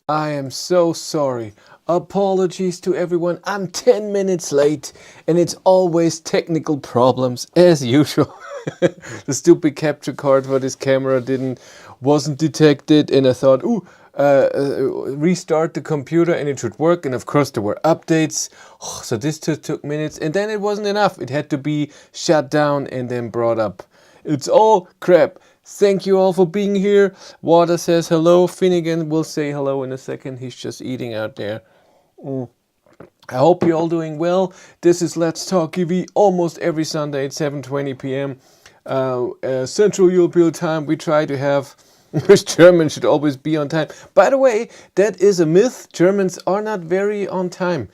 I am so sorry. Apologies to everyone. I'm 10 minutes late and it's always technical problems as usual. The stupid capture card for this camera wasn't detected, and I thought, restart the computer and it should work, and of course there were updates. So this took minutes, and then it wasn't enough. It had to be shut down and then brought up. It's all crap. Thank you all for being here. Water says hello. Finnegan will say hello in a second. He's just eating out there. I hope you're all doing well. This is Let's Talk EV almost every Sunday at 7:20 p.m. Central European time. We try to have, because Germans should always be on time. By the way, that is a myth. Germans are not very on time.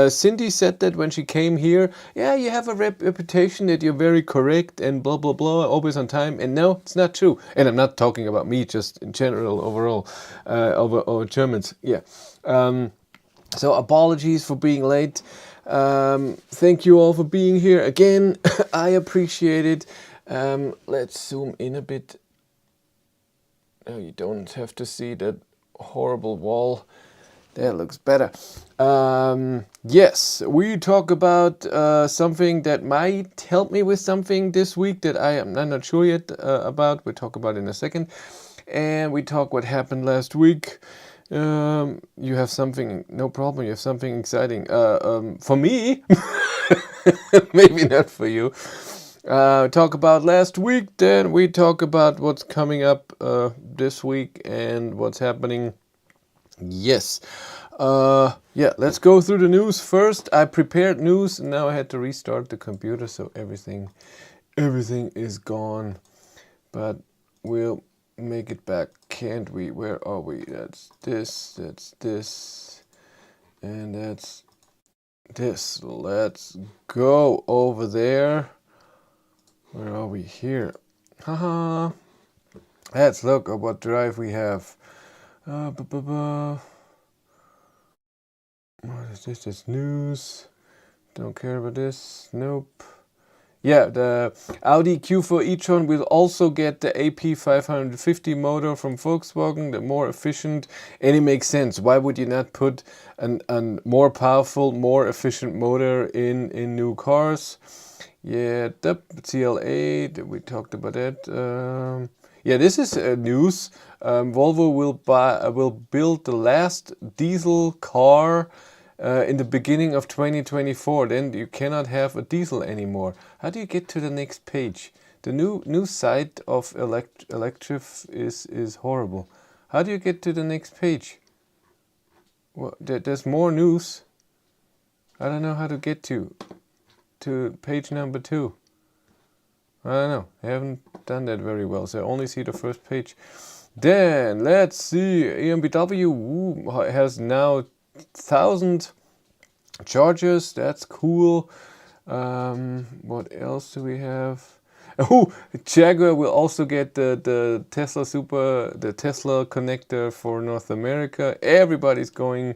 Cindy said that when she came here. Yeah, you have a reputation that you're very correct and blah, blah, blah, always on time. And no, it's not true. And I'm not talking about me, just in general, overall, over Germans. Yeah. So apologies for being late. Thank you all for being here again. I appreciate it. Let's zoom in a bit. No, you don't have to see that horrible wall. That looks better. Yes, we talk about something that might help me with something this week that I'm not sure yet about. We'll talk about it in a second. And we talk what happened last week. You have something, no problem, you have something exciting. For me, maybe not for you. Talk about last week, then we talk about what's coming up this week and what's happening. Yes. Yeah, let's go through the news first. I prepared news and now I had to restart the computer, so everything is gone. But we'll make it back, can't we? Where are we? That's this, and that's this. Let's go over there. Where are we? Here. Haha. Let's look at what drive we have. What is this? It's news. Don't care about this. Nope. Yeah, the Audi Q4 e-tron will also get the AP 550 motor from Volkswagen, the more efficient, and it makes sense. Why would you not put a more powerful, more efficient motor in new cars? Yeah, the CLA, we talked about that. Yeah, this is news. Volvo will build the last diesel car in the beginning of 2024. Then you cannot have a diesel anymore. How do you get to the next page? The new site of Electrif is horrible. How do you get to the next page? Well, there's more news. I don't know how to get to page number 2. I don't know. I haven't done that very well, so I only see the first page. Then let's see. EMBW has now 1,000 chargers. That's cool. What else do we have? Oh, Jaguar will also get the Tesla connector for North America. Everybody's going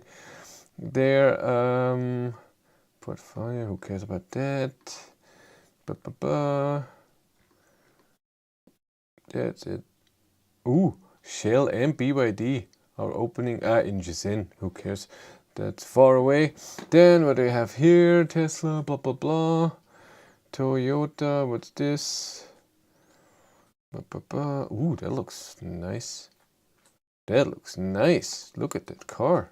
there. Portfolio, who cares about that? That's it. Ooh, Shell and BYD are opening in Jizen. Who cares? That's far away. Then what do we have here? Tesla, blah blah blah. Toyota, what's this? Ooh, that looks nice. That looks nice. Look at that car.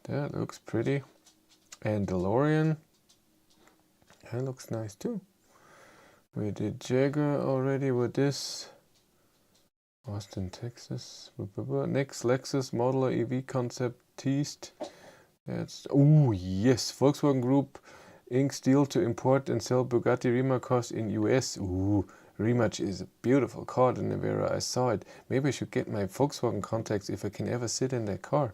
That looks pretty. And DeLorean. That looks nice too. We did Jaguar already with this. Austin, Texas. Next Lexus Model EV concept teased. That's yes. Volkswagen Group inks deal to import and sell Bugatti Rimac cars in US. Rimac is a beautiful car, the Nevera. I saw it. Maybe I should get my Volkswagen contacts if I can ever sit in that car.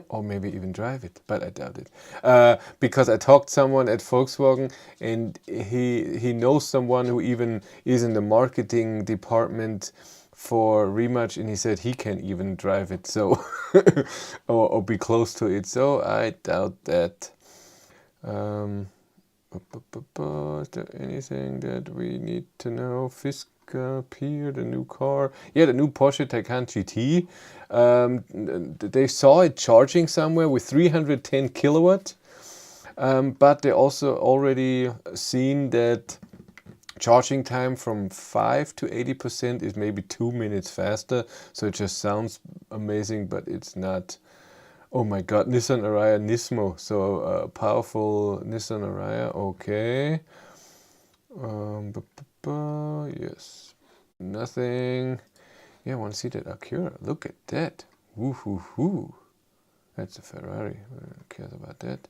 Or maybe even drive it, but I doubt it. Because I talked to someone at Volkswagen and he knows someone who even is in the marketing department for Rimac, and he said he can't even drive it, so or be close to it, so I doubt that. Is there anything that we need to know? up here, the new car. Yeah, the new Porsche Taycan GT. They saw it charging somewhere with 310 kilowatt. But they also already seen that charging time from 5 to 80% is maybe 2 minutes faster. So it just sounds amazing, but it's not. Oh my god, Nissan Ariya Nismo. So powerful Nissan Ariya. Okay. Yes. Nothing. Yeah, I want to see that Acura. Look at that. Woo-hoo-hoo. That's a Ferrari. Who cares about that?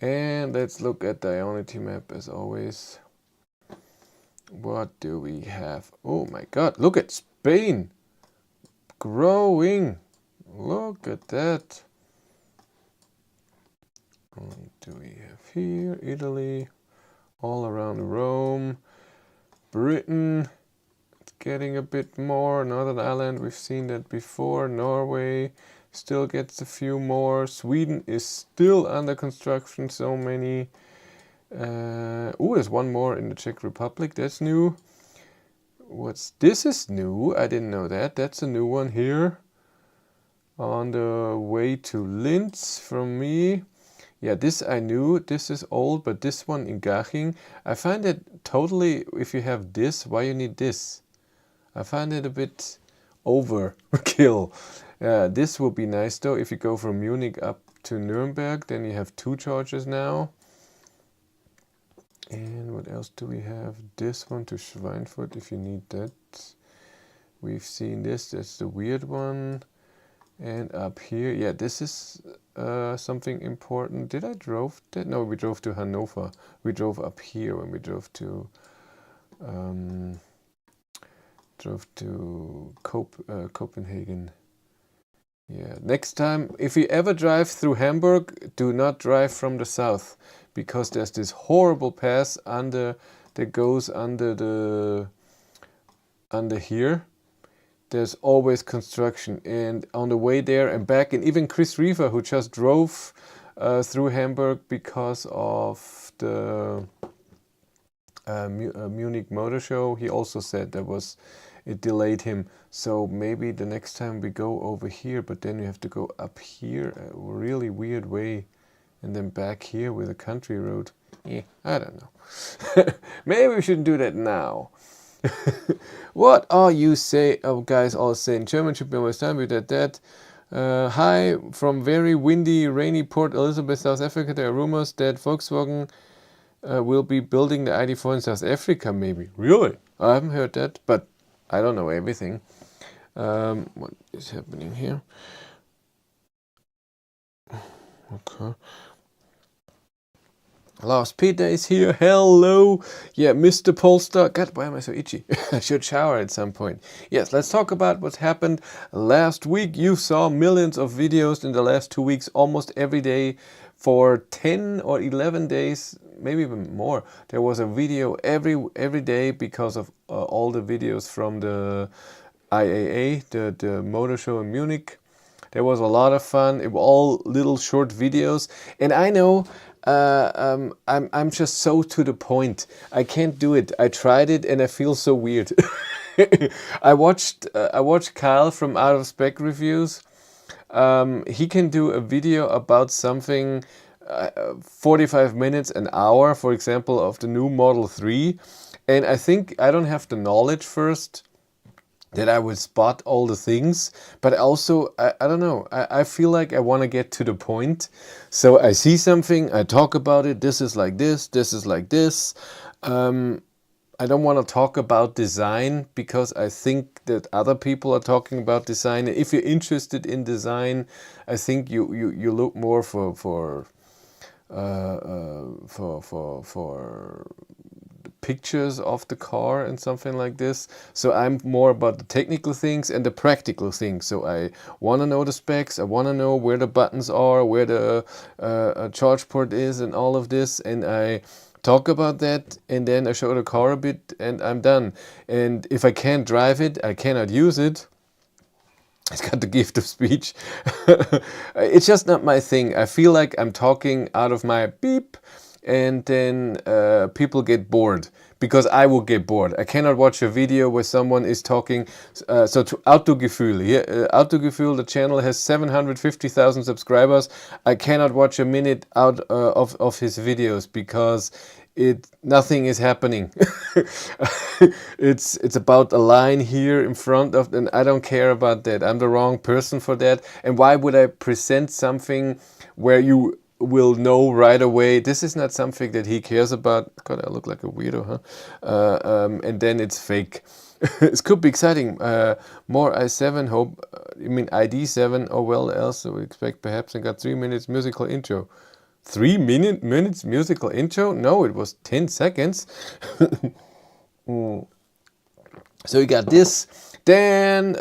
And let's look at the Ionity map as always. What do we have? Oh my god, look at Spain. Growing. Look at that. What do we have here? Italy. All around Rome. Britain. It's getting a bit more. Northern Ireland, we've seen that before. Norway still gets a few more. Sweden is still under construction. So many. Oh, there's one more in the Czech Republic. That's new. This is new. I didn't know that. That's a new one here. On the way to Linz from me. Yeah, this I knew. This is old, but this one in Garching. I find it totally, if you have this, why you need this? I find it a bit overkill. This will be nice though. If you go from Munich up to Nuremberg, then you have 2 chargers now. And what else do we have? This one to Schweinfurt if you need that. We've seen this. That's the weird one. And up here, yeah, this is something important. Did I drove that? No, we drove to Hanover. We drove up here when we drove to Copenhagen. Yeah, next time, if you ever drive through Hamburg, do not drive from the south, because there's this horrible pass that goes under here. There's always construction, and on the way there and back, and even Chris Reefer, who just drove through Hamburg because of the Munich Motor Show, he also said it delayed him. So maybe the next time we go over here, but then you have to go up here a really weird way, and then back here with a country road. Yeah, I don't know. Maybe we shouldn't do that now. What are you guys all saying? German should be almost done with that. Hi from very windy, rainy Port Elizabeth, South Africa. There are rumors that Volkswagen will be building the ID.4 in South Africa, maybe. Really? I haven't heard that, but I don't know everything. What is happening here? Okay. Last Peter is here. Hello. Yeah, Mr. Polestar. God, why am I so itchy? I should shower at some point. Yes, let's talk about what happened last week. You saw millions of videos in the last 2 weeks, almost every day for 10 or 11 days, maybe even more. There was a video every day because of all the videos from the IAA, the motor show in Munich. There was a lot of fun. It was all little short videos, and I know I'm just so to the point. I can't do it. I tried it and I feel so weird. I watched Kyle from Out of Spec Reviews. He can do a video about something 45 minutes, an hour, for example, of the new Model 3, and I think I don't have the knowledge first that I would spot all the things, but also, I don't know, I feel like I want to get to the point. So I see something, I talk about it, this is like this is like this. I don't want to talk about design because I think that other people are talking about design. If you're interested in design, I think you look more for pictures of the car and something like this. So I'm more about the technical things and the practical things. So I want to know the specs, I want to know where the buttons are, where the charge port is and all of this, and I talk about that, and then I show the car a bit and I'm done. And if I can't drive it, I cannot use it. It's got the gift of speech. It's just not my thing. I feel like I'm talking out of my beep, and then people get bored because I will get bored. I cannot watch a video where someone is talking. So to Autogefühl, Autogefühl, the channel has 750,000 subscribers. I cannot watch a minute out of his videos because nothing is happening. It's about a line here in front of, and I don't care about that. I'm the wrong person for that. And why would I present something where you will know right away this is not something that he cares about? God, I look like a weirdo, huh? And then it's fake. It could be exciting. More i7, hope. You mean ID.7? Oh, well, else we expect perhaps. I got 3 minutes musical intro. 3 minutes musical intro? No, it was 10 seconds. So we got this. Then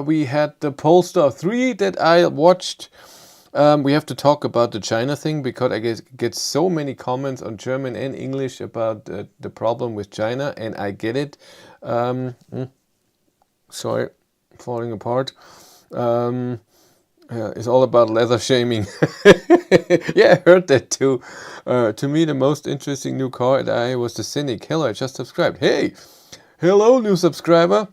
we had the Polestar 3 that I watched. We have to talk about the China thing because I get so many comments on German and English about the problem with China, and I get it. Sorry, falling apart. It's all about leather shaming. Yeah, I heard that too. To me, the most interesting new car at IAA was the Scenic. Hello, I just subscribed. Hey, hello, new subscriber.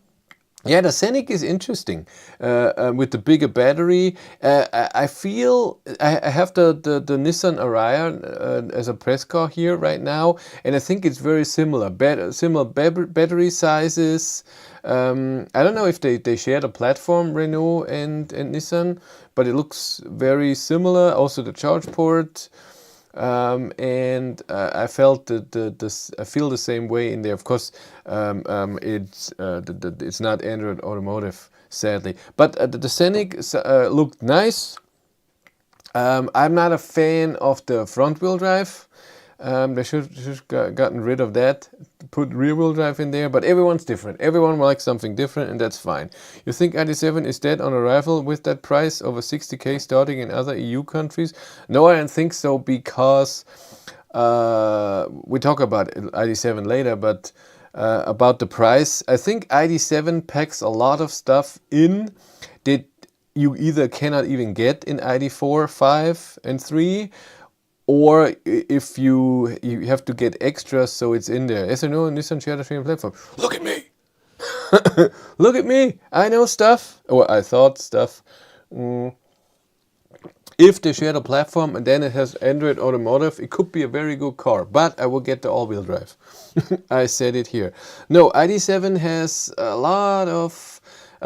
Yeah, the Scenic is interesting with the bigger battery. I feel I have the Nissan Ariya as a press car here right now, and I think it's very similar. Similar battery sizes. I don't know if they share the platform, Renault and Nissan, but it looks very similar. Also the charge port. And I felt I feel the same way in there. Of course, it's not Android Automotive, sadly, but the Scenic looked nice. I'm not a fan of the front wheel drive. They should gotten rid of that, put rear wheel drive in there, but everyone's different. Everyone likes something different, and that's fine. You think ID.7 is dead on arrival with that price over 60K starting in other EU countries? No, I don't think so, because we talk about ID.7 later, but about the price, I think ID.7 packs a lot of stuff in that you either cannot even get in ID.4, 5, and 3, or if you have to get extras, so it's in there. As you know, Nissan shared a streaming platform. Look at me! Look at me! I know stuff, or I thought stuff. If they share the platform and then it has Android Automotive, it could be a very good car, but I will get the all-wheel drive. I said it here. No, ID.7 has a lot of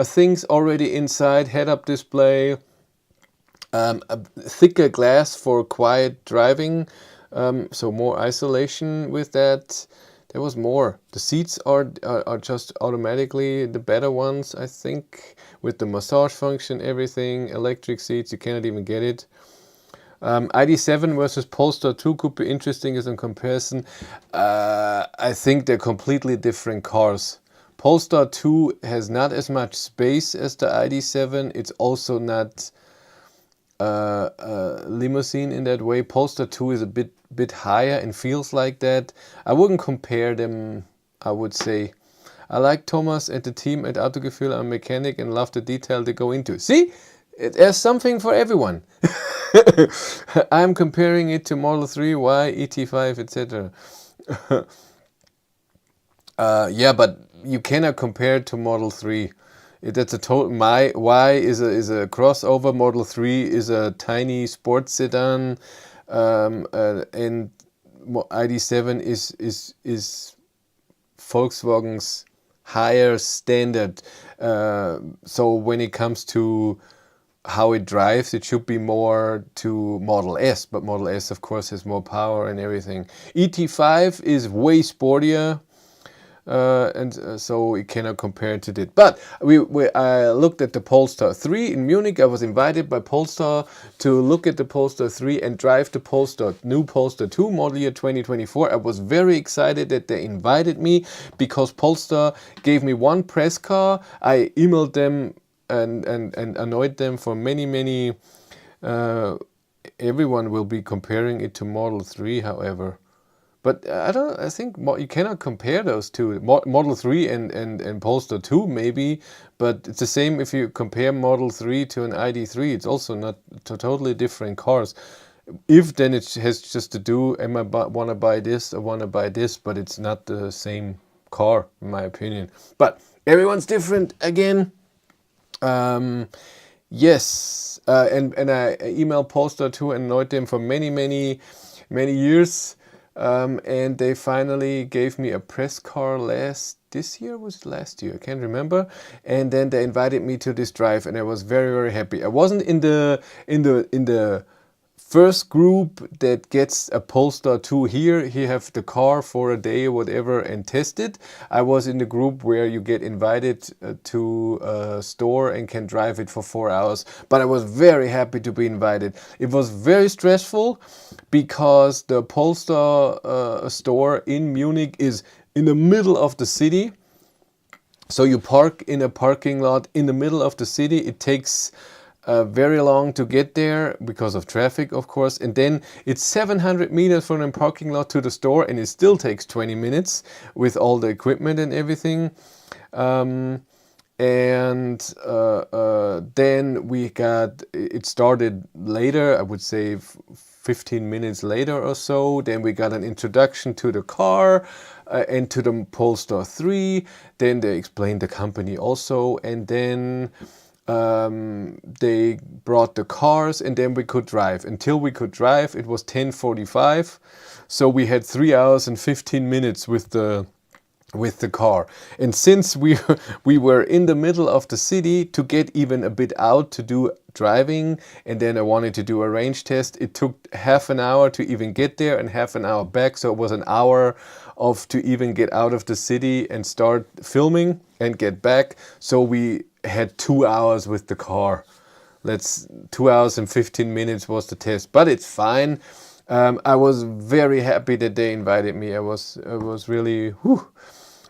things already inside, head-up display, a thicker glass for quiet driving, so more isolation with that. There was more. The seats are just automatically the better ones, I think, with the massage function, everything, electric seats, you cannot even get it. ID.7 versus Polestar 2 could be interesting as a comparison. I think they're completely different cars. Polestar 2 has not as much space as the ID.7. It's also not limousine in that way. Polestar 2 is a bit higher and feels like that. I wouldn't compare them, I would say. I like Thomas and the team at Autogefühl. I'm a mechanic and love the detail they go into. See? There's something for everyone. I'm comparing it to Model 3, Y, ET5, etc. Yeah, but you cannot compare it to Model 3. That's a total. My Y is a crossover. Model 3 is a tiny sports sedan, and ID.7 is Volkswagen's higher standard. So when it comes to how it drives, it should be more to Model S, but Model S of course has more power and everything. ET5 is way sportier. So we cannot compare to it. But I looked at the Polestar 3 in Munich. I was invited by Polestar to look at the Polestar 3 and drive the new Polestar 2 model year 2024. I was very excited that they invited me because Polestar gave me one press car. I emailed them and annoyed them for many. Everyone will be comparing it to Model 3, however. But I think you cannot compare those two. Model 3 and Polestar 2 maybe, but it's the same if you compare Model 3 to an ID.3. It's also not totally different cars. If then it has just to do, am I want to buy this or want to buy this, but it's not the same car in my opinion. But everyone's different again. Yes, and I emailed Polestar too and annoyed them for many years, and they finally gave me a press car this year, was it last year? I can't remember. And then they invited me to this drive, and I was very happy. I wasn't in the first group that gets a Polestar 2 here. He have the car for a day or whatever and test it. I was in the group where you get invited to a store and can drive it for 4 hours. But I was very happy to be invited. It was very stressful because the Polestar store in Munich is in the middle of the city. So you park in a parking lot in the middle of the city. It takes very long to get there because of traffic, of course, and then it's 700 meters from the parking lot to the store, and it still takes 20 minutes with all the equipment and everything. Then it started later, I would say 15 minutes later or so. Then we got an introduction to the car and to the Polestar 3. Then they explained the company also, and then they brought the cars, and then we could drive. Until we could drive, it was 10:45, so we had 3 hours and 15 minutes with the car. And since we were in the middle of the city, to get even a bit out to do driving, and then I wanted to do a range test, it took half an hour to even get there and half an hour back. So it was an hour to even get out of the city and start filming and get back. So we had 2 hours with the car. 2 hours and 15 minutes was the test, but it's fine. I was very happy that they invited me. I was really, whew.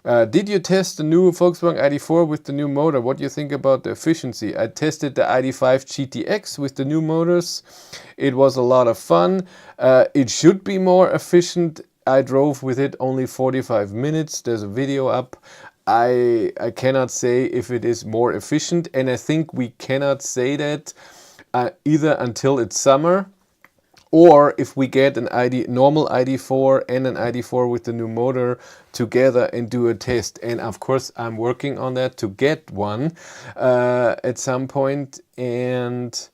Did you test the new Volkswagen ID.4 with the new motor? What do you think about the efficiency? I tested the ID.5 GTX with the new motors. It was a lot of fun. It should be more efficient. I drove with it only 45 minutes. There's a video up. I cannot say if it is more efficient, and I think we cannot say that either until it's summer, or if we get an normal ID.4 and an ID.4 with the new motor together and do a test. And of course I'm working on that to get one at some point and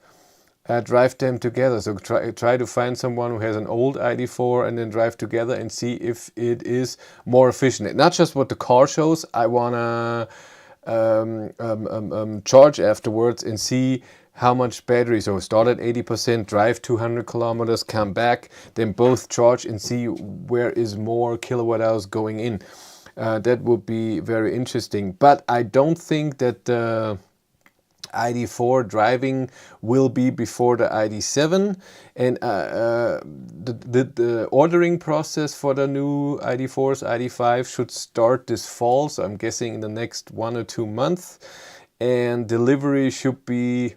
drive them together. So try to find someone who has an old ID.4 and then drive together and see if it is more efficient. And not just what the car shows. I wanna charge afterwards and see how much battery. So start at 80%, drive 200 kilometers, come back, then both charge and see where is more kilowatt hours going in. That would be very interesting. But I don't think that the ID.4 driving will be before the ID.7, and the ordering process for the new ID.4s, ID.5 should start this fall, so I'm guessing in the next 1 or 2 months, and delivery should be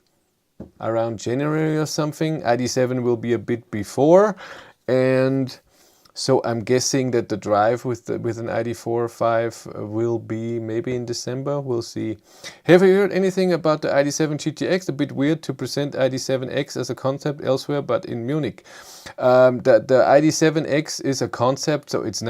around January or something. ID.7 will be a bit before, and so I'm guessing that the drive with an ID.4 5 will be maybe in December. We'll see. Have you heard anything about the ID.7 GTX? A bit weird to present ID.7X as a concept elsewhere, but in Munich. The ID.7X is a concept, so it's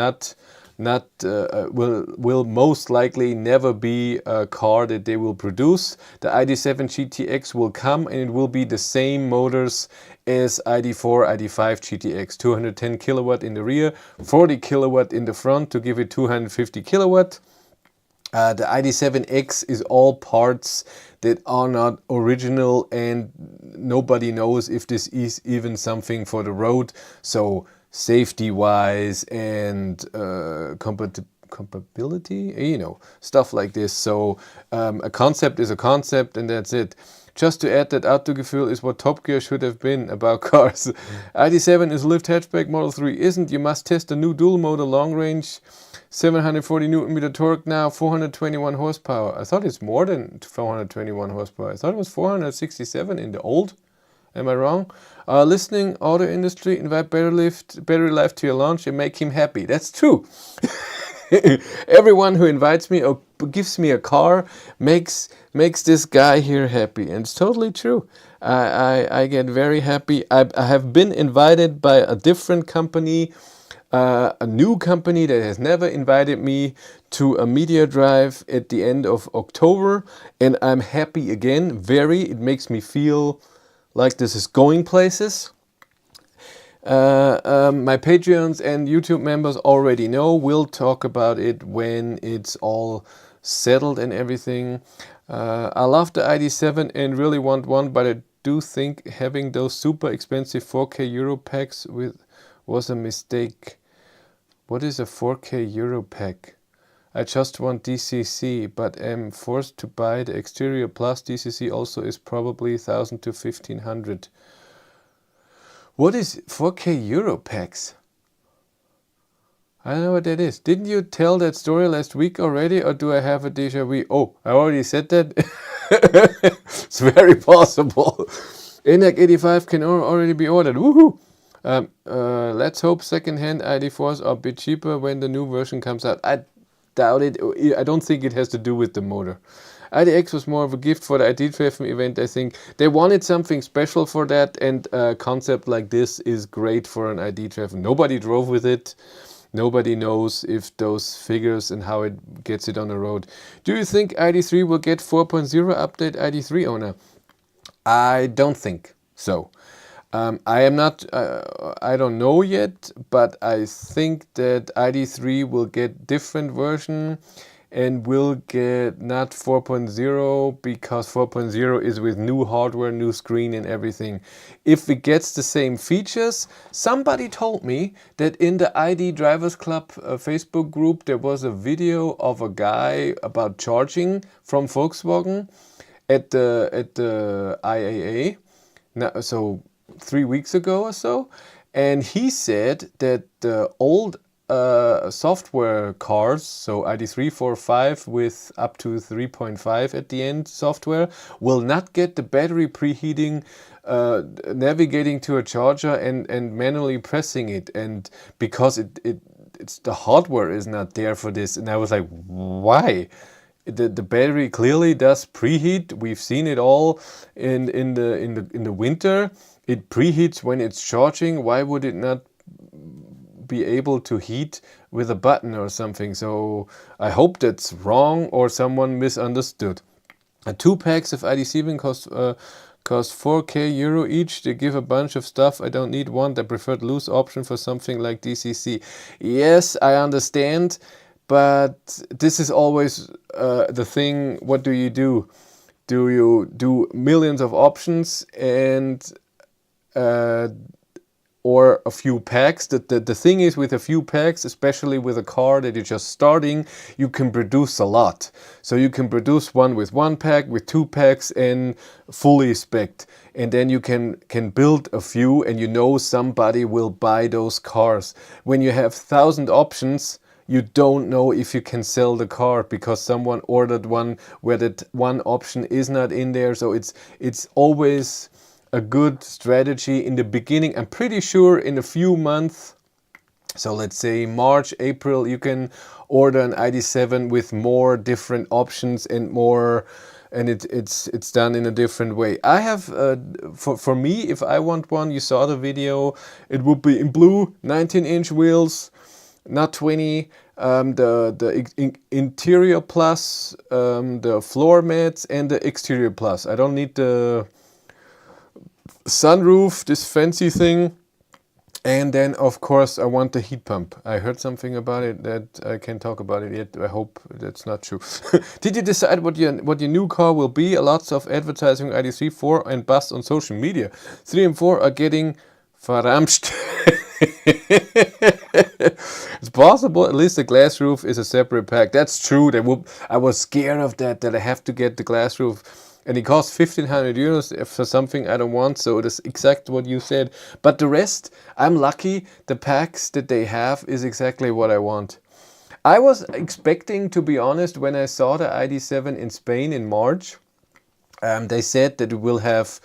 will most likely never be a car that they will produce. The ID.7 GTX will come, and it will be the same motors as ID.4, ID.5 GTX. 210 kilowatt in the rear, 40 kilowatt in the front to give it 250 kilowatt. The ID.7X is all parts that are not original, and nobody knows if this is even something for the road. So safety wise and compatibility, stuff like this. So a concept is a concept, and that's it. Just to add that Autogefühl is what Top Gear should have been about cars. ID.7 is lift hatchback, Model 3 isn't. You must test the new dual motor long range, 740 Newton meter torque now, 421 horsepower. I thought it's more than 421 horsepower. I thought it was 467 in the old. Am I wrong? Listening, auto industry, invite battery life to your launch and make him happy. That's true. Everyone who invites me or gives me a car makes this guy here happy, and it's totally true. I get very happy. I have been invited by a different company, a new company that has never invited me to a media drive at the end of October, and I'm happy again, very. It makes me feel like this is going places. My Patreons and YouTube members already know. We'll talk about it when it's all settled and everything. I love the ID.7 and really want one, but I do think having those super expensive 4K Euro packs was a mistake. What is a 4K Euro pack? I just want DCC, but am forced to buy the exterior plus DCC also is probably 1,000 to 1,500. What is 4K Euro packs? I don't know what that is. Didn't you tell that story last week already, or do I have a déjà vu? Oh, I already said that? It's very possible. ENAC 85 can already be ordered. Woohoo! Let's hope second-hand ID4s are a bit cheaper when the new version comes out. I doubt it. I don't think it has to do with the motor. IDX was more of a gift for the ID.7 event, I think. They wanted something special for that, and a concept like this is great for an ID.7. Nobody drove with it. Nobody knows if those figures and how it gets it on the road. Do you think ID.3 will get 4.0 update ID.3 owner? I don't think so. I am not, I don't know yet, but I think that ID.3 will get different version and will get not 4.0 because 4.0 is with new hardware, new screen and everything. If it gets the same features, somebody told me that in the ID Drivers Club Facebook group there was a video of a guy about charging from Volkswagen at the IAA. Now, so 3 weeks ago or so, and he said that the old software cars, so ID.3, 4, 5 with up to 3.5 at the end software, will not get the battery preheating, navigating to a charger and manually pressing it, and because it's the hardware is not there for this. And I was like, why? The battery clearly does preheat. We've seen it all in the winter. It preheats when it's charging. Why would it not be able to heat with a button or something? So I hope that's wrong or someone misunderstood. 2 packs of ID.7 cost 4K euro each. They give a bunch of stuff. I don't need one. I preferred loose option for something like DCC. Yes, I understand, but this is always the thing. What do you do? Do you do millions of options and or a few packs? The thing is, with a few packs, especially with a car that you're just starting, you can produce a lot. So you can produce one with 1 pack, with 2 packs, and fully spec'd. And then you can build a few, and you know somebody will buy those cars. When you have 1,000 options, you don't know if you can sell the car because someone ordered one where that one option is not in there. So it's always a good strategy in the beginning. I'm pretty sure in a few months, so let's say March, April, you can order an ID.7 with more different options and more, and it's done in a different way. I have, for me, if I want one, you saw the video, it would be in blue, 19-inch wheels, not 20, the interior plus, the floor mats, and the exterior plus. I don't need the sunroof, this fancy thing. And then of course I want the heat pump. I heard something about it that I can't talk about it yet. I hope that's not true. Did you decide what your new car will be? Lots of advertising ID.3, 4 and bust on social media. 3 and 4 are getting verramscht. It's possible. At least the glass roof is a separate pack. That's true. I was scared of that I have to get the glass roof. And it costs 1,500 euros for something I don't want, so it is exactly what you said. But the rest, I'm lucky. The packs that they have is exactly what I want. I was expecting, to be honest, when I saw the ID.7 in Spain in March, they said that it will have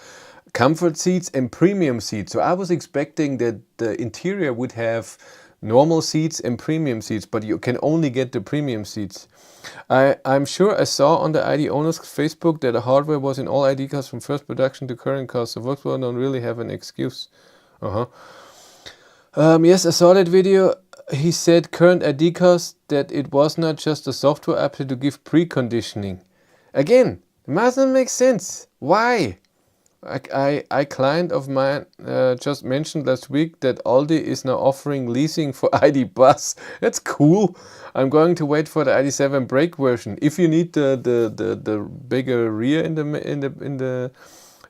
comfort seats and premium seats. So I was expecting that the interior would have normal seats and premium seats, but you can only get the premium seats. I'm sure I saw on the ID owners Facebook that the hardware was in all ID cars from first production to current cars, so Volkswagen don't really have an excuse. Yes, I saw that video. He said current ID cars that it was not just a software update to give preconditioning. Again, it doesn't make sense. Why? A client of mine just mentioned last week that Aldi is now offering leasing for ID Bus. That's cool. I'm going to wait for the ID.7 brake version. If you need the bigger rear in the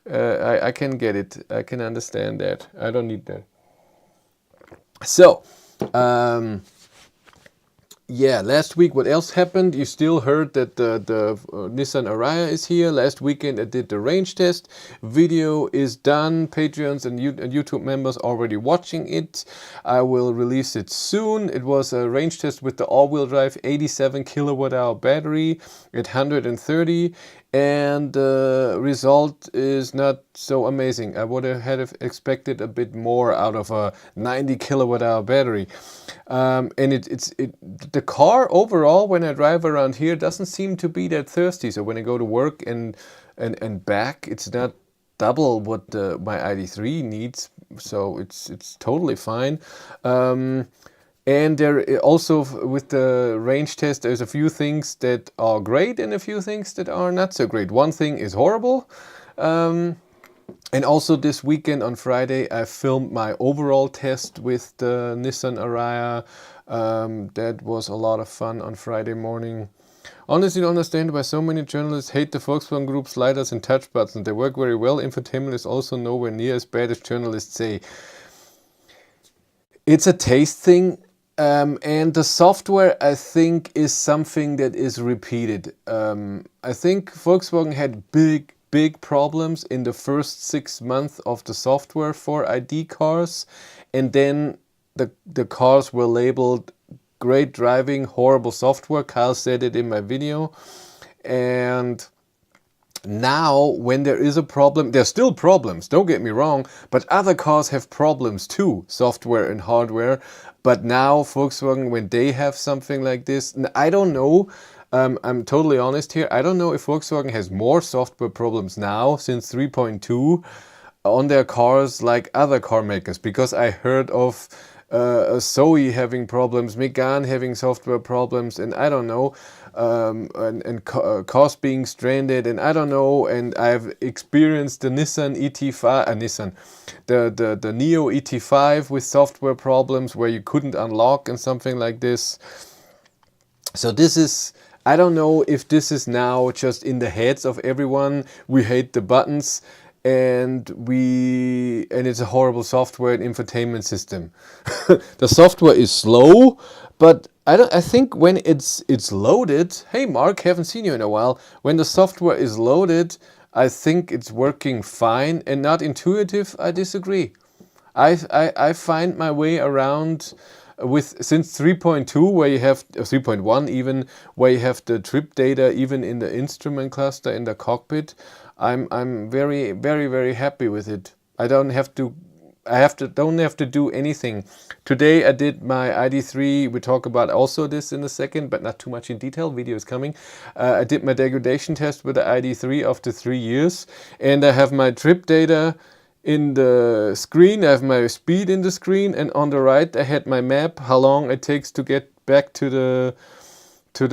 I can get it. I can understand that. I don't need that. So, yeah, last week what else happened? You still heard that the Nissan Ariya is here. Last weekend I did the range test. Video is done. Patreons and YouTube members already watching it. I will release it soon. It was a range test with the all-wheel drive 87 kilowatt-hour battery at 130. And the result is not so amazing. I would have expected a bit more out of a 90 kilowatt-hour battery. And the car overall, when I drive around here, doesn't seem to be that thirsty. So when I go to work and back, it's not double what my ID.3 needs. So it's totally fine. And there also, with the range test, there's a few things that are great and a few things that are not so great. One thing is horrible. And also this weekend on Friday, I filmed my overall test with the Nissan Ariya. That was a lot of fun on Friday morning. Honestly, don't understand why so many journalists hate the Volkswagen Group sliders and touch buttons. They work very well. Infotainment is also nowhere near as bad as journalists say. It's a taste thing. And the software, I think, is something that is repeated. I think Volkswagen had big problems in the first 6 months of the software for ID cars. And then the cars were labeled great driving, horrible software. Kyle said it in my video. And now, when there is a problem, there's still problems, don't get me wrong, but other cars have problems too, software and hardware. But now Volkswagen, when they have something like this, I don't know, I'm totally honest here, I don't know if Volkswagen has more software problems now since 3.2 on their cars like other car makers, because I heard of Zoe having problems, Megane having software problems, and I don't know, and cars being stranded, and I don't know, and I've experienced the Nissan ET5, the Neo ET5 with software problems where you couldn't unlock and something like this. So this is, I don't know if this is now just in the heads of everyone. We hate the buttons. And it's a horrible software and infotainment system. The software is slow, but I think when it's loaded, hey Mark, haven't seen you in a while. When the software is loaded, I think it's working fine and not intuitive. I disagree. I find my way around since 3.2, where you have 3.1 even, where you have the trip data even in the instrument cluster in the cockpit. I'm very happy with it. I don't have to do anything. Today I did my ID.3. We talk about also this in a second, but not too much in detail. Video is coming. I did my degradation test with the ID.3 after 3 years, and I have my trip data in the screen. I have my speed in the screen, and on the right I had my map, how long it takes to get back to the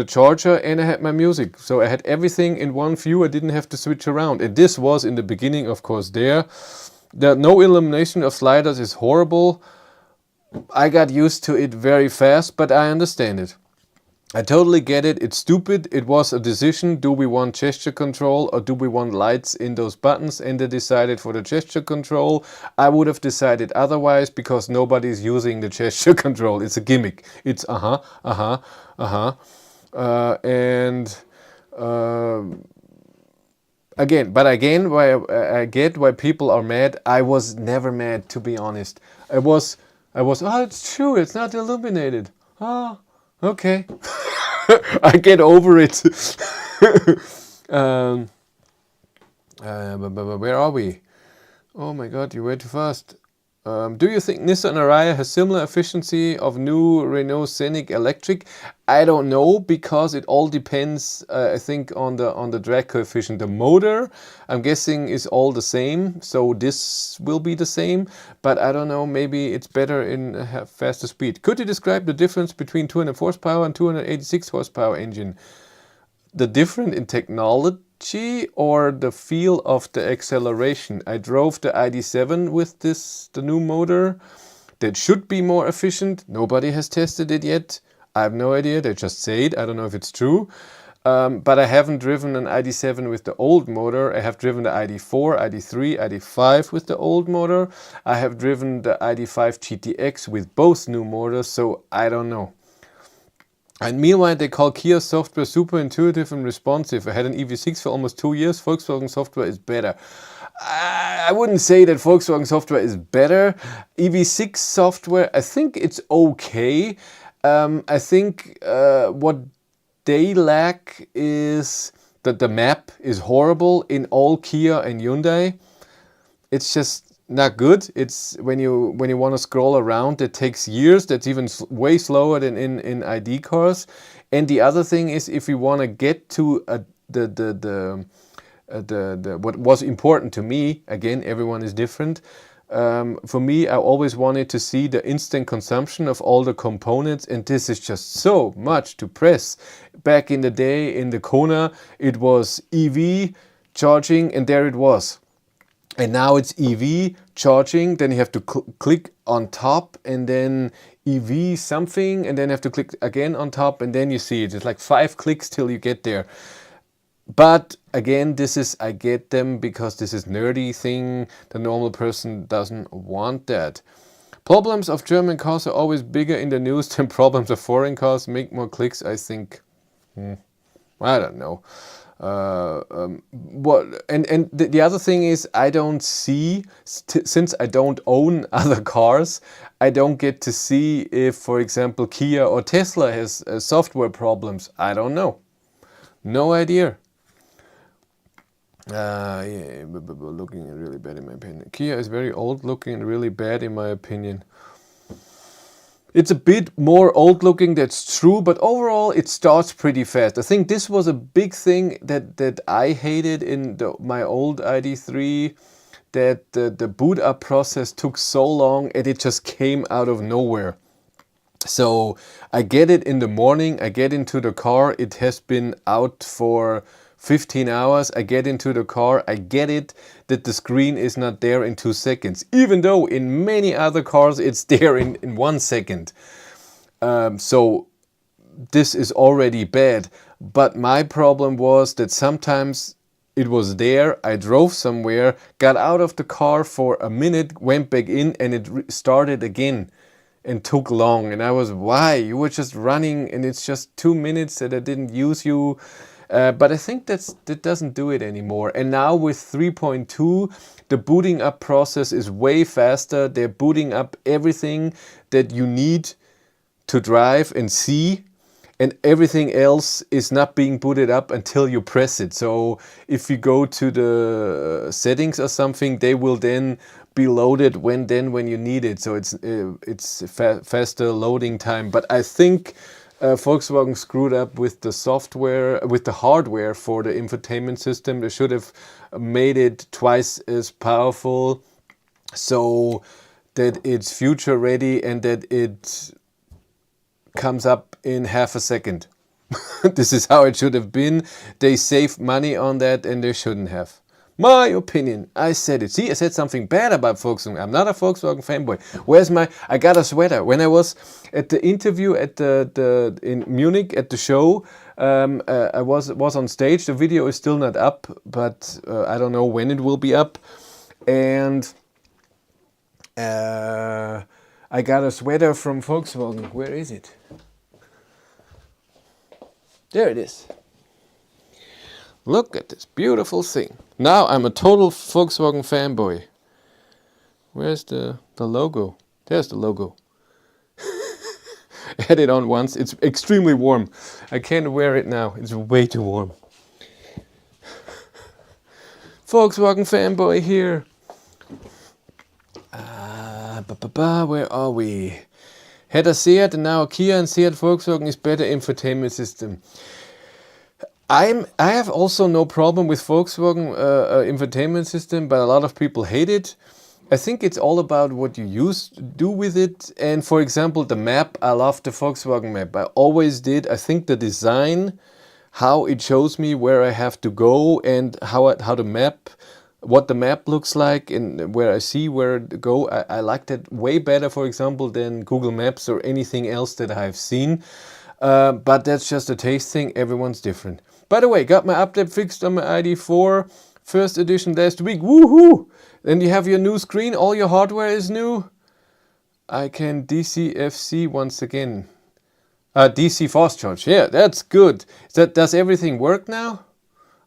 charger, and I had my music. So I had everything in one view. I didn't have to switch around. And this was in the beginning, of course, there. The no illumination of sliders is horrible. I got used to it very fast, but I understand it. I totally get it. It's stupid. It was a decision. Do we want gesture control or do we want lights in those buttons? And they decided for the gesture control. I would have decided otherwise because nobody's using the gesture control. It's a gimmick. It's Again, why I get why people are mad. I was never mad, to be honest. I was, oh, it's true, it's not illuminated. Oh, okay. I get over it. Where are we? Oh my God, you were too fast. Do you think Nissan Ariya has similar efficiency of new Renault Scenic Electric? I don't know, because it all depends, I think, on the drag coefficient. The motor, I'm guessing, is all the same, so this will be the same. But I don't know, maybe it's better in faster speed. Could you describe the difference between 200 horsepower and 286 horsepower engine? The difference in technology or the feel of the acceleration? I drove the ID.7 with the new motor. That should be more efficient. Nobody has tested it yet. I have no idea. They just say it. I don't know if it's true. But I haven't driven an ID.7 with the old motor. I have driven the ID.4, ID.3, ID.5 with the old motor. I have driven the ID.5 GTX with both new motors, so I don't know. And meanwhile, they call Kia software super intuitive and responsive. I had an EV6 for almost 2 years. Volkswagen software is better. I wouldn't say that Volkswagen software is better. EV6 software, I think it's okay. I think what they lack is that the map is horrible in all Kia and Hyundai. It's just not good. It's when you want to scroll around, it takes years. That's even way slower than in ID cars. And the other thing is, if you want to get to what was important to me, again, everyone is different. For me, I always wanted to see the instant consumption of all the components, and this is just so much to press. Back in the day in the Kona, it was EV charging, and there it was. And now it's EV charging, then you have to click on top, and then EV something, and then you have to click again on top, and then you see it. It's like 5 clicks till you get there. But again, I get them because this is nerdy thing. The normal person doesn't want that. Problems of German cars are always bigger in the news than problems of foreign cars. Make more clicks, I think. I don't know. The other thing is, I don't see, since I don't own other cars, I don't get to see if, for example, Kia or Tesla has software problems. I don't know. No idea. Yeah, looking really bad in my opinion. Kia is very old looking and really bad in my opinion. It's a bit more old looking, that's true, but overall it starts pretty fast. I think this was a big thing that I hated in my old ID.3, that the boot up process took so long and it just came out of nowhere. So I get it in the morning, I get into the car, it has been out for 15 hours, I get into the car, I get it that the screen is not there in 2 seconds, even though in many other cars it's there in 1 second. So this is already bad. But my problem was that sometimes it was there, I drove somewhere, got out of the car for a minute, went back in, and it started again and took long. And I was, why? You were just running and it's just 2 minutes that I didn't use you. But I think that doesn't do it anymore. And now with 3.2, the booting up process is way faster. They're booting up everything that you need to drive and see, and everything else is not being booted up until you press it. So if you go to the settings or something, they will then be loaded when you need it. So it's faster loading time. But I think Volkswagen screwed up with the software, with the hardware for the infotainment system. They should have made it twice as powerful so that it's future ready and that it comes up in half a second. This is how it should have been. They saved money on that and they shouldn't have. My opinion, I said it. See, I said something bad about Volkswagen. I'm not a Volkswagen fanboy. Where's I got a sweater. When I was at the interview at in Munich at the show, I was on stage. The video is still not up, but I don't know when it will be up. And I got a sweater from Volkswagen. Where is it? There it is. Look at this beautiful thing. Now I'm a total Volkswagen fanboy. Where's the logo? There's the logo. I had it on once. It's extremely warm. I can't wear it now. It's way too warm. Volkswagen fanboy here. Where are we? Had a Seat and now a Kia, and Seat Volkswagen is better infotainment system. I have also no problem with Volkswagen infotainment system, but a lot of people hate it. I think it's all about what you do with it. And for example, the map, I love the Volkswagen map. I always did. I think the design, how it shows me where I have to go and how the map, what the map looks like and where I see where to go. I like that way better, for example, than Google Maps or anything else that I've seen. But that's just a taste thing. Everyone's different. By the way, got my update fixed on my ID.4 first edition last week. Woohoo! Then you have your new screen. All your hardware is new. I can DCFC once again. DC fast charge. Yeah, that's good. Does everything work now?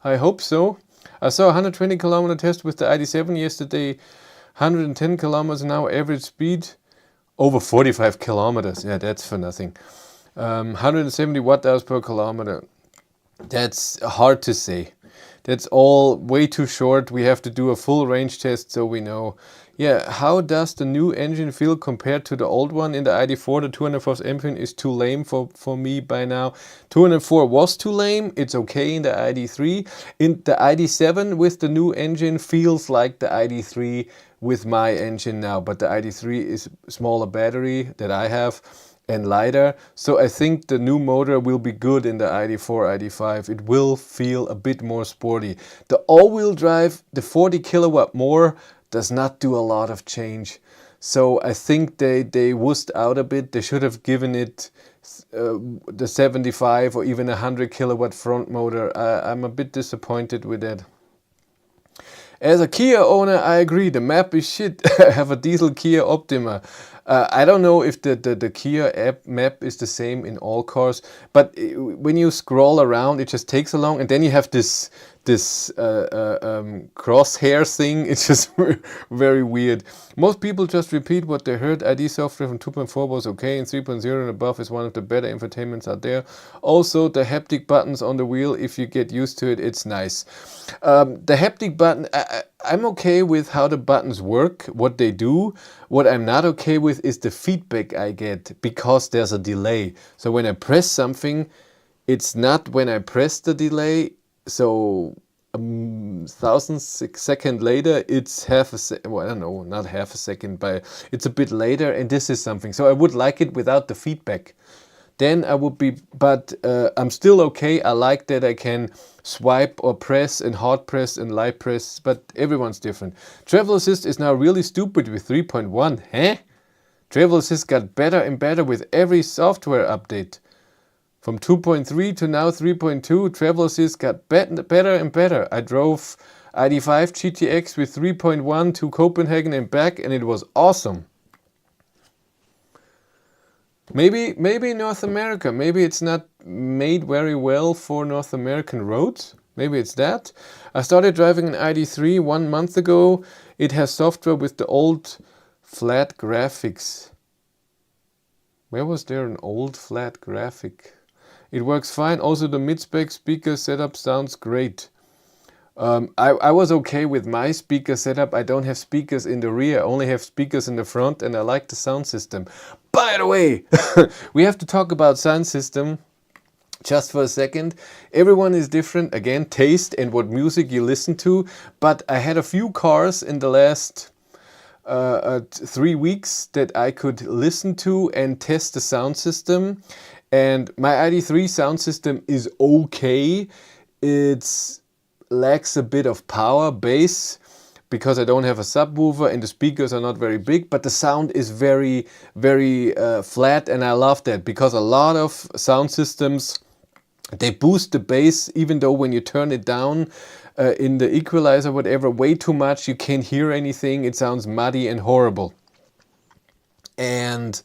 I hope so. I saw a 120 kilometer test with the ID.7 yesterday. 110 kilometers an hour average speed. Over 45 kilometers. Yeah, that's for nothing. 170 watt hours per kilometer. That's hard to say. That's all way too short. We have to do a full range test so we know. Yeah, how does the new engine feel compared to the old one? In the ID.4, the 204 engine is too lame for me by now. 204 was too lame. It's okay in the ID.3. In the ID.7 with the new engine feels like the ID.3 with my engine now. But the ID.3 is smaller battery that I have and lighter. So I think the new motor will be good in the ID.4, ID.5. It will feel a bit more sporty. The all-wheel drive, the 40 kilowatt more, does not do a lot of change. So I think they wussed out a bit. They should have given it the 75 or even 100 kilowatt front motor. I'm a bit disappointed with that. As a Kia owner, I agree, the map is shit. I have a diesel Kia Optima. I don't know if the Kia app map is the same in all cars, but when you scroll around, it just takes so long, and then you have this crosshair thing. It's just very weird. Most people just repeat what they heard. ID software from 2.4 was okay, and 3.0 and above is one of the better infotainments out there. Also, the haptic buttons on the wheel, if you get used to it, it's nice. The haptic button, I'm okay with how the buttons work, what they do. What I'm not okay with is the feedback I get, because there's a delay. So when I press something, it's not when I press the delay. So thousandth second later, it's half a second. Well, I don't know, not half a second, but it's a bit later, and this is something. So I would like it without the feedback. Then I would be, but I'm still okay. I like that I can swipe or press and hard press and light press, but everyone's different. Travel Assist is now really stupid with 3.1. Huh? Travel Assist got better and better with every software update. From 2.3 to now 3.2, Travel Assist got better and better. I drove ID.5 GTX with 3.1 to Copenhagen and back, and it was awesome. Maybe North America. Maybe it's not made very well for North American roads. Maybe it's that. I started driving an ID.3 1 month ago. It has software with the old flat graphics. Where was there an old flat graphic? It works fine. Also, the mid-spec speaker setup sounds great. I was okay with my speaker setup. I don't have speakers in the rear. I only have speakers in the front, and I like the sound system. By the way, we have to talk about sound system just for a second. Everyone is different. Again, taste and what music you listen to. But I had a few cars in the last 3 weeks that I could listen to and test the sound system. And my ID.3 sound system is okay. It lacks a bit of power, bass, because I don't have a subwoofer and the speakers are not very big, but the sound is very, very flat, and I love that, because a lot of sound systems, they boost the bass, even though when you turn it down in the equalizer, whatever, way too much, you can't hear anything, it sounds muddy and horrible. And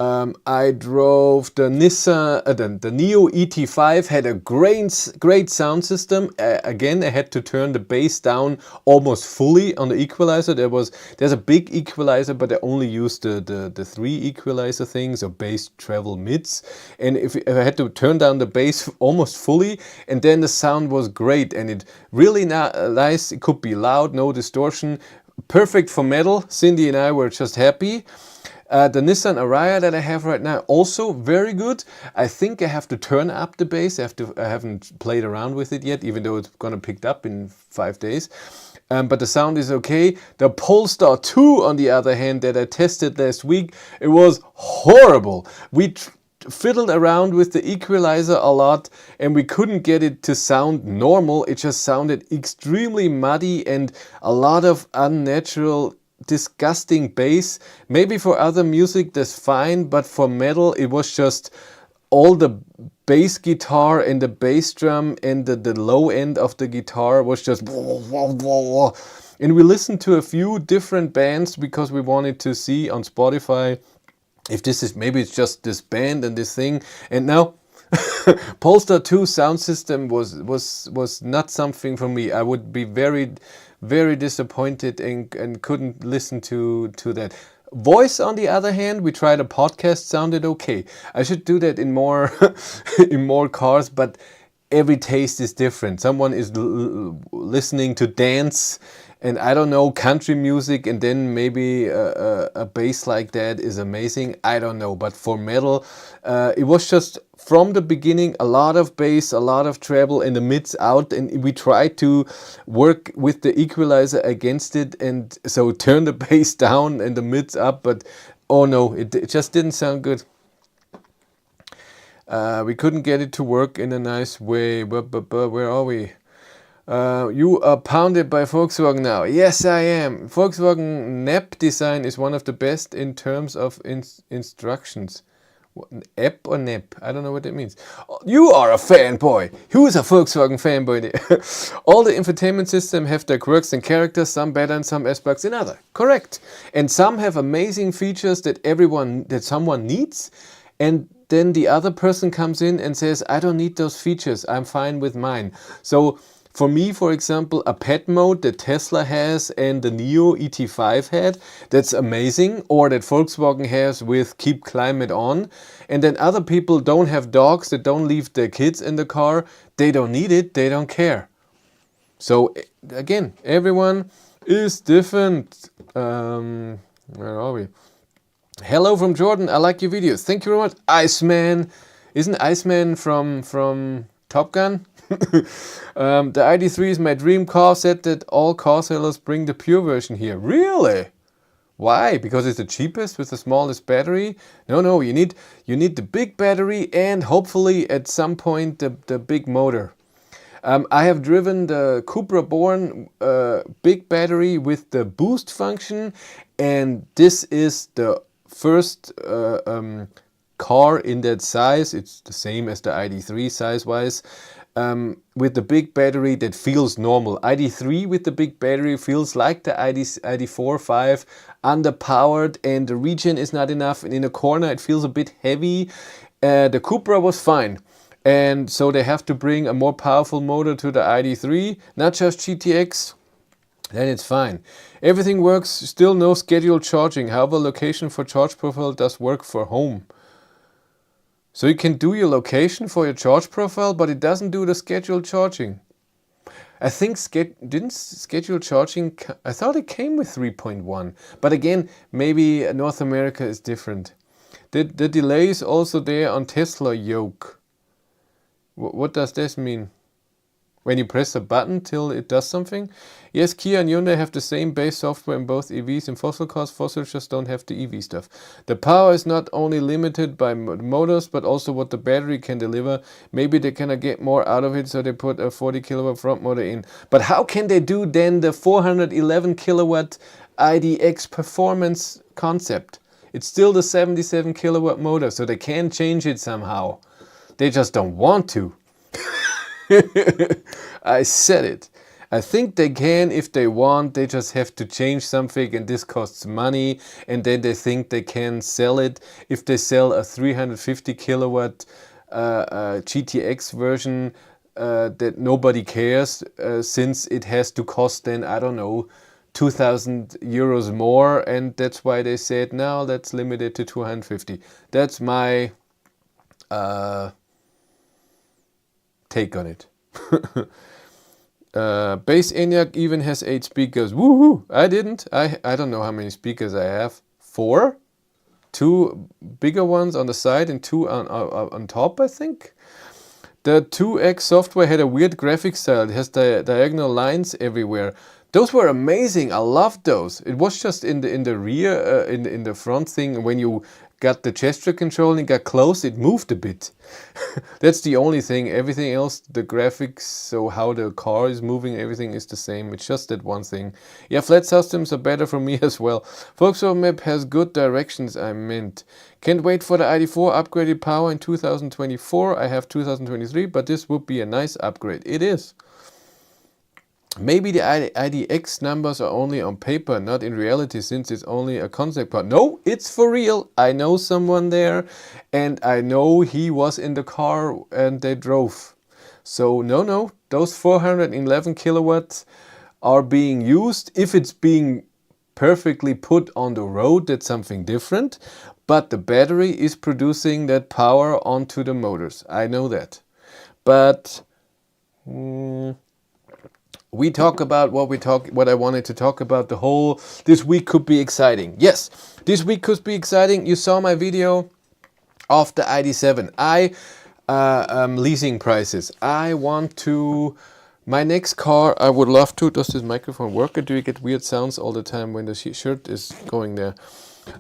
I drove the Nissan, the Neo ET5, had a great sound system. Again, I had to turn the bass down almost fully on the equalizer. There's a big equalizer, but I only used the 3 equalizer things, or bass, treble, mids. And if I had to turn down the bass almost fully, and then the sound was great, and it really nice. It could be loud, no distortion. perfect for metal. Cindy and I were just happy. The Nissan Ariya that I have right now, also very good. I think I have to turn up the bass. I haven't played around with it yet, even though it's gonna pick up in 5 days. But the sound is okay. The Polestar 2, on the other hand, that I tested last week, it was horrible. We fiddled around with the equalizer a lot and we couldn't get it to sound normal. It just sounded extremely muddy and a lot of unnatural, disgusting bass. Maybe for other music that's fine, but for metal it was just all the bass guitar and the bass drum and the low end of the guitar was just and we listened to a few different bands because we wanted to see on Spotify if this is, maybe it's just this band and this thing. And now Polestar 2 sound system was not something for me. I would be very, very disappointed and couldn't listen to that. Voice, on the other hand, we tried a podcast, sounded okay. I should do that in more in more cars, but every taste is different. Someone is listening to dance and I don't know, country music, and then maybe a bass like that is amazing. I don't know, but for metal, it was just from the beginning a lot of bass, a lot of treble, and the mids out, and we tried to work with the equalizer against it, and so turn the bass down and the mids up, but oh no, it just didn't sound good. We couldn't get it to work in a nice way. Where are we? You are pounded by Volkswagen now. Yes, I am. Volkswagen NEP design is one of the best in terms of instructions. App or NEP? I don't know what that means. You are a fanboy. Who is a Volkswagen fanboy? All the infotainment system have their quirks and characters, some better and some aspects in other. Correct. And some have amazing features that someone needs, and then the other person comes in and says, I don't need those features. I'm fine with mine. So for me, for example, a pet mode that Tesla has and the Neo ET5 had, that's amazing, or that Volkswagen has with Keep Climate On. And then other people don't have dogs, that don't leave their kids in the car, they don't need it, they don't care. So again, everyone is different. Where are we? Hello from Jordan, I like your videos. Thank you very much. Iceman. Isn't Iceman from Top Gun? The ID.3 is my dream car. Said that all car sellers bring the pure version here. Really? Why? Because it's the cheapest with the smallest battery? No, you need the big battery and hopefully at some point the big motor. I have driven the Cupra Born big battery with the boost function, and this is the first car in that size. It's the same as the ID.3 size-wise. With the big battery that feels normal. ID.3 with the big battery feels like the ID.4, 5, underpowered, and the regen is not enough, and in a corner it feels a bit heavy. The Cupra was fine, and so they have to bring a more powerful motor to the ID.3, not just GTX, then it's fine. Everything works, still no scheduled charging. However, location for charge profile does work for home. So you can do your location for your charge profile, but it doesn't do the scheduled charging. I think didn't scheduled charging, I thought it came with 3.1. But again, maybe North America is different. The delay is also there on Tesla yoke. What does this mean? When you press a button till it does something? Yes, Kia and Hyundai have the same base software in both EVs and fossil cars. Fossil just don't have the EV stuff. The power is not only limited by motors, but also what the battery can deliver. Maybe they cannot get more out of it, so they put a 40 kilowatt front motor in. But how can they do then the 411 kilowatt IDX performance concept? It's still the 77 kilowatt motor, so they can change it somehow. They just don't want to. I said it. I think they can if they want. They just have to change something, and this costs money, and then they think they can sell it. If they sell a 350 kilowatt GTX version that nobody cares, since it has to cost then, I don't know, 2,000 euros more, and that's why they said now let's limit it to 250. That's my take on it. Bass ENIAC even has 8 speakers. Woohoo! I didn't. I don't know how many speakers I have. 4? 2 bigger ones on the side and 2 on top, I think. The 2X software had a weird graphic style. It has diagonal lines everywhere. Those were amazing. I loved those. It was just in the rear, in the front thing. When you got the gesture control and got close, it moved a bit. That's the only thing. Everything else, the graphics, so how the car is moving, everything is the same. It's just that one thing. Yeah, flat systems are better for me as well. Volkswagen map has good directions, I meant. Can't wait for the ID.4 upgraded power in 2024. I have 2023, but this would be a nice upgrade. It is. Maybe the IDX numbers are only on paper, not in reality, since it's only a concept car. No, it's for real. I know someone there, and I know he was in the car and they drove. So no, those 411 kilowatts are being used. If it's being perfectly put on the road, that's something different. But the battery is producing that power onto the motors. I know that. But we talk about what I wanted to talk about. This week could be exciting. Yes, this week could be exciting. You saw my video of the ID.7. Leasing prices. My next car, I would love to. Does this microphone work, or do you get weird sounds all the time when the shirt is going there?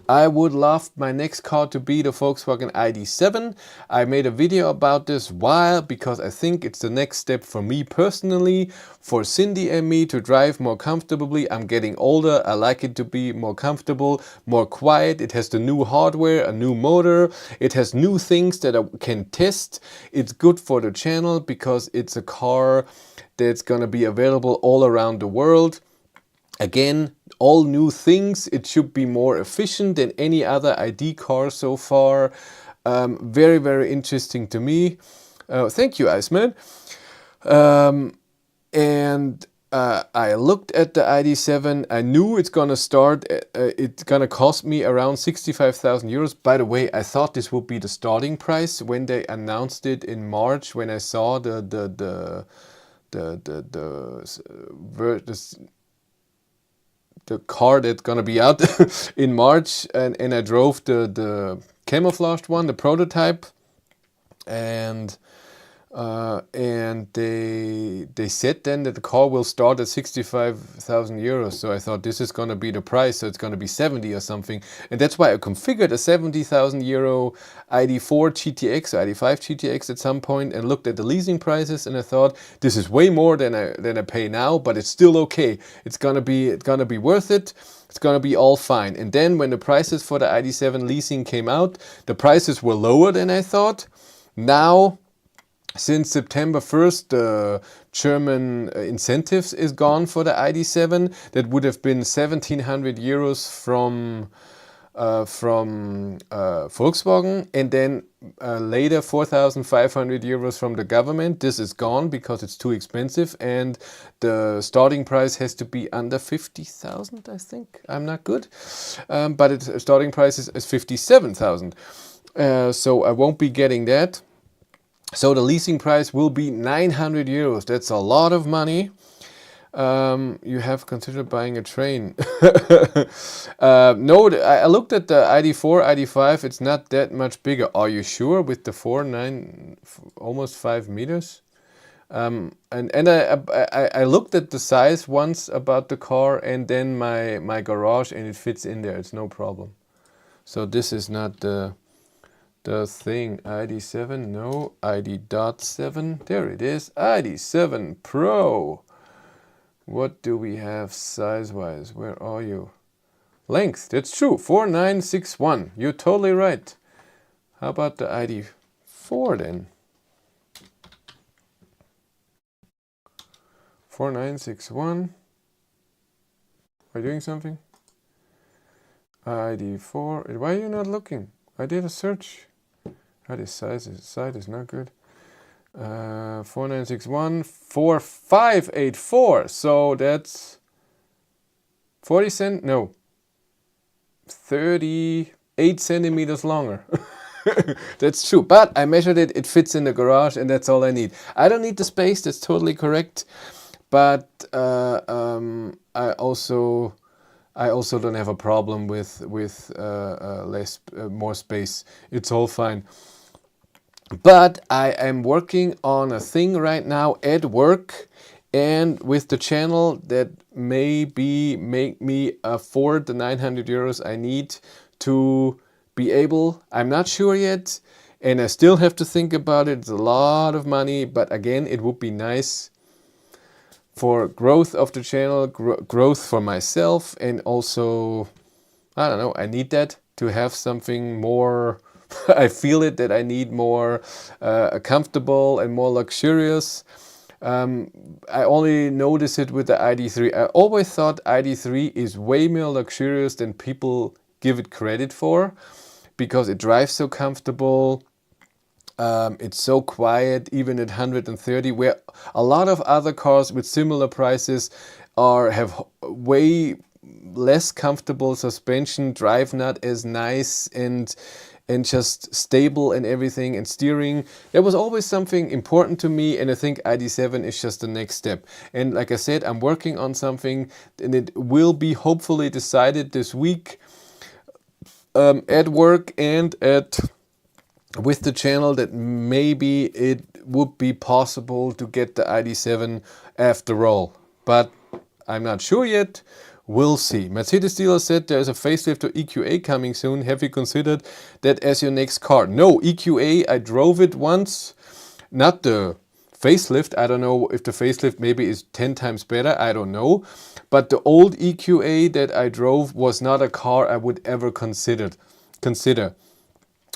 I would love my next car to be the Volkswagen ID.7. I made a video about this because I think it's the next step for me personally, for Cindy and me to drive more comfortably. I'm getting older. I like it to be more comfortable, more quiet. It has the new hardware, a new motor. It has new things that I can test. It's good for the channel because it's a car that's going to be available all around the world. Again, all new things. It should be more efficient than any other ID car so far. Very, very interesting to me. Thank you, Iceman. I looked at the ID.7. I knew it's gonna start. It's gonna cost me around 65,000 euros. By the way, I thought this would be the starting price when they announced it in March. When I saw the car that's gonna be out in March, and I drove the camouflaged one, the prototype, and they said then that the car will start at 65,000 euros. So I thought this is gonna be the price, so it's gonna be 70 or something, and that's why I configured a 70,000 euro ID.4 GTX, or ID.5 GTX at some point, and looked at the leasing prices, and I thought this is way more than I pay now, but it's still okay. It's gonna be worth it. It's gonna be all fine. And then when the prices for the ID.7 leasing came out, the prices were lower than I thought. Now, since September 1st, the German incentives is gone for the ID.7. That would have been 1,700 euros from Volkswagen, and then later 4,500 euros from the government. This is gone because it's too expensive, and the starting price has to be under 50,000, I think. I'm not good, but its starting price is 57,000. So I won't be getting that. So the leasing price will be 900 euros. That's a lot of money. You have considered buying a train. No, I looked at the ID.4, ID.5. It's not that much bigger. Are you sure with the 4.9, almost 5 meters? And I looked at the size once about the car, and then my garage, and it fits in there. It's no problem. So this is not the thing. ID.7, no. ID.7, there it is. ID.7 Pro. What do we have size-wise? Where are you? Length, that's true, 4961. You're totally right. How about the ID.4 then? 4961. Are you doing something? ID.4. Why are you not looking? I did a search. This side is not good. 4961, 4584. So that's 38 centimeters longer. That's true. But I measured it. It fits in the garage, and that's all I need. I don't need the space. That's totally correct. but I also don't have a problem with more space. It's all fine. But I am working on a thing right now at work and with the channel that maybe make me afford the 900 euros I need to be able. I'm not sure yet, and I still have to think about it. It's a lot of money, but again, it would be nice for growth of the channel, growth for myself, and also, I don't know, I need that to have something more. I feel it that I need more comfortable and more luxurious. I only notice it with the ID.3. I always thought ID.3 is way more luxurious than people give it credit for, because it drives so comfortable. It's so quiet, even at 130, where a lot of other cars with similar prices have way less comfortable suspension, drive not as nice, and just stable and everything, and steering. There was always something important to me, and I think ID.7 is just the next step. And like I said, I'm working on something, and it will be hopefully decided this week at work and with the channel, that maybe it would be possible to get the ID.7 after all. But I'm not sure yet. We'll see. Mercedes dealer said there is a facelift to EQA coming soon. Have you considered that as your next car? No, EQA, I drove it once. Not the facelift. I don't know if the facelift maybe is 10 times better. I don't know. But the old EQA that I drove was not a car I would ever consider.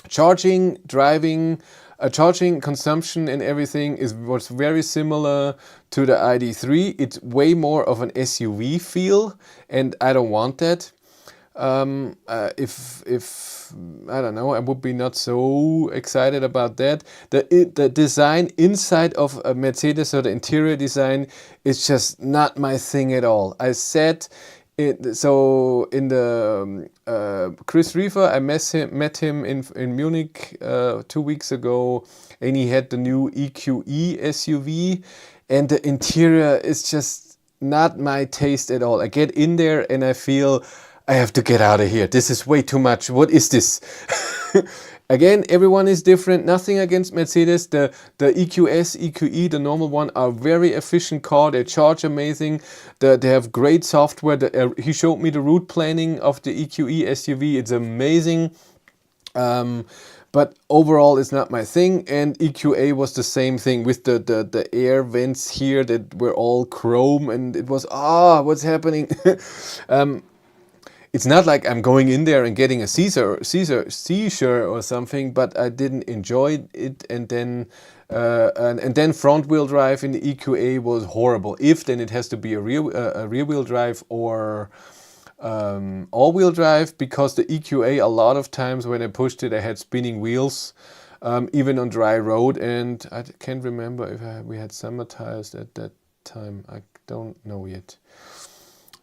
Charging, driving, charging consumption and everything was very similar to the ID.3. It's way more of an SUV feel, and I don't want that. If I don't know, I would be not so excited about that. The design inside of a Mercedes, or the interior design, is just not my thing at all. I said it. So in the Chris Reefer, I met him in Munich 2 weeks ago, and he had the new EQE SUV, and the interior is just not my taste at all. I get in there and I feel I have to get out of here. This is way too much. What is this? Again, everyone is different. Nothing against Mercedes. The EQS, EQE, the normal one, are very efficient car. They charge amazing. They have great software. He showed me the route planning of the EQE SUV. It's amazing. But overall, it's not my thing. And EQA was the same thing with the air vents here that were all chrome, and it was, what's happening? It's not like I'm going in there and getting a Caesar or something, but I didn't enjoy it. And then front wheel drive in the EQA was horrible. Then it has to be a rear wheel drive or all wheel drive, because the EQA, a lot of times when I pushed it, I had spinning wheels, even on dry road. And I can't remember if we had summer tires at that time. I don't know yet.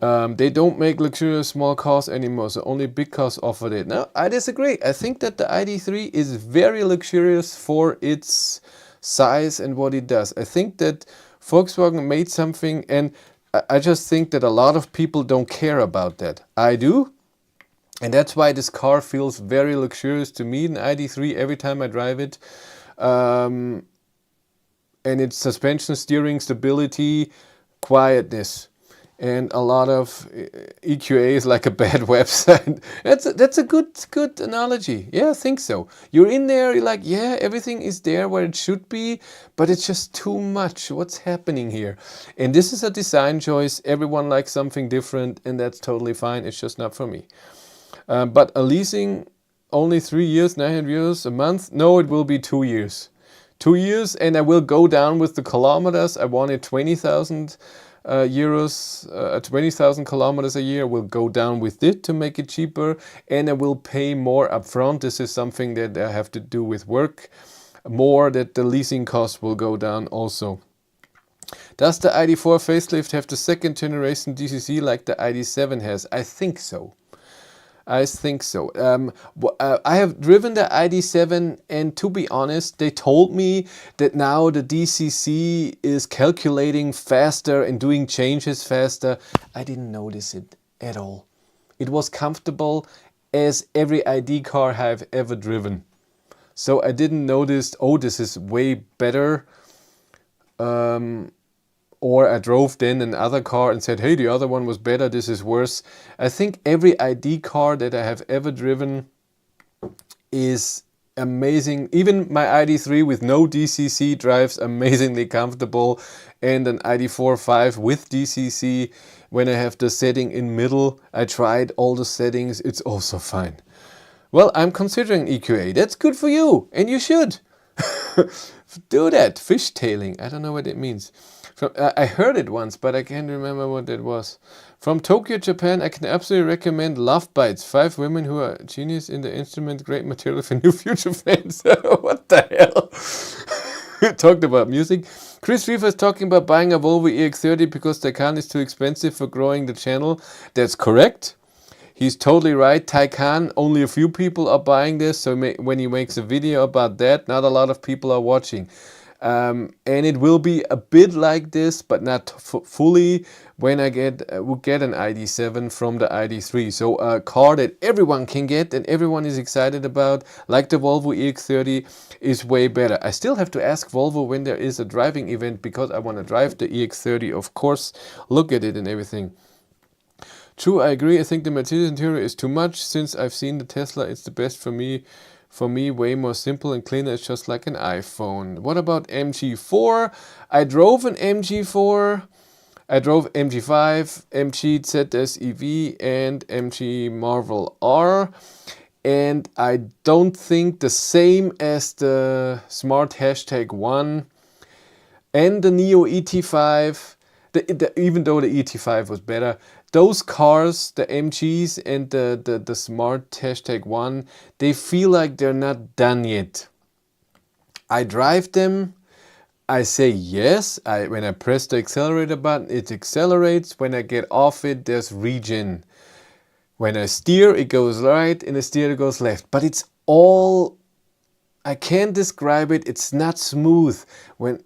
They don't make luxurious small cars anymore, so only big cars offer it. Now, I disagree. I think that the ID.3 is very luxurious for its size and what it does. I think that Volkswagen made something, and I just think that a lot of people don't care about that. I do, and that's why this car feels very luxurious to me, an ID.3, every time I drive it. And its suspension, steering, stability, quietness. And a lot of EQA is like a bad website. That's a good analogy. Yeah, I think so. You're in there, you're like, yeah, everything is there where it should be, but it's just too much. What's happening here? And this is a design choice. Everyone likes something different, and that's totally fine. It's just not for me. But a leasing, only 3 years, 900 euros a month? No, it will be 2 years. 2 years, and I will go down with the kilometers. I wanted 20,000 euros, 20,000 kilometers a year. Will go down with it to make it cheaper, and I will pay more upfront. This is something that I have to do with work more, that the leasing cost will go down also. Does the ID.4 facelift have the second generation DCC like the ID.7 has? I think so. I think so. I have driven the ID.7, and to be honest, they told me that now the DCC is calculating faster and doing changes faster. I didn't notice it at all. It was comfortable as every ID car I've ever driven. So I didn't notice, oh, this is way better. Or I drove then another car and said, hey, the other one was better, this is worse. I think every ID car that I have ever driven is amazing. Even my ID.3 with no DCC drives amazingly comfortable, and an ID.4/5 with DCC, when I have the setting in middle, I tried all the settings, it's also fine. Well, I'm considering EQA. That's good for you, and you should. Do that. Fishtailing. I don't know what it means. I heard it once, but I can't remember what it was. From Tokyo, Japan, I can absolutely recommend Love Bites. 5 women who are genius in the instrument. Great material for new future fans. What the hell? Talked about music. Chris Reefer is talking about buying a Volvo EX30 because Taycan is too expensive for growing the channel. That's correct. He's totally right. Taycan, only a few people are buying this. So when he makes a video about that, not a lot of people are watching. And it will be a bit like this, but not fully, when I will get an ID.7 from the ID.3. So a car that everyone can get and everyone is excited about, like the Volvo EX30, is way better. I still have to ask Volvo when there is a driving event, because I want to drive the EX30, of course, look at it and everything. True, I agree. I think the Mercedes interior is too much. Since I've seen the Tesla, it's the best for me. For me, way more simple and cleaner. It's just like an iPhone. What about MG4? I drove an MG4. I drove MG5, MG ZS EV, and MG Marvel R. And I don't think the same as the Smart #1 and the Neo ET5. Even though the ET5 was better, those cars, the MGs and the Smart #1, they feel like they're not done yet. I drive them, I say yes, when I press the accelerator button, it accelerates. When I get off it, there's regen. When I steer, it goes right, and I steer, it goes left. But it's all, I can't describe it, it's not smooth.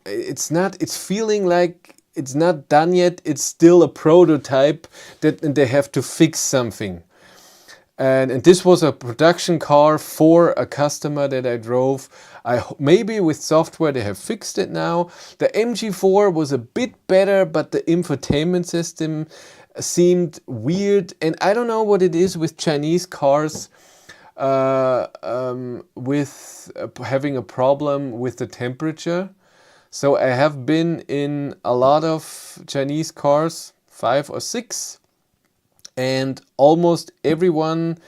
It's feeling like it's not done yet. It's still a prototype and they have to fix something. And this was a production car for a customer that I drove. Maybe with software they have fixed it now. The MG4 was a bit better, but the infotainment system seemed weird. And I don't know what it is with Chinese cars, with having a problem with the temperature. So I have been in a lot of Chinese cars, 5 or 6, and almost everyone,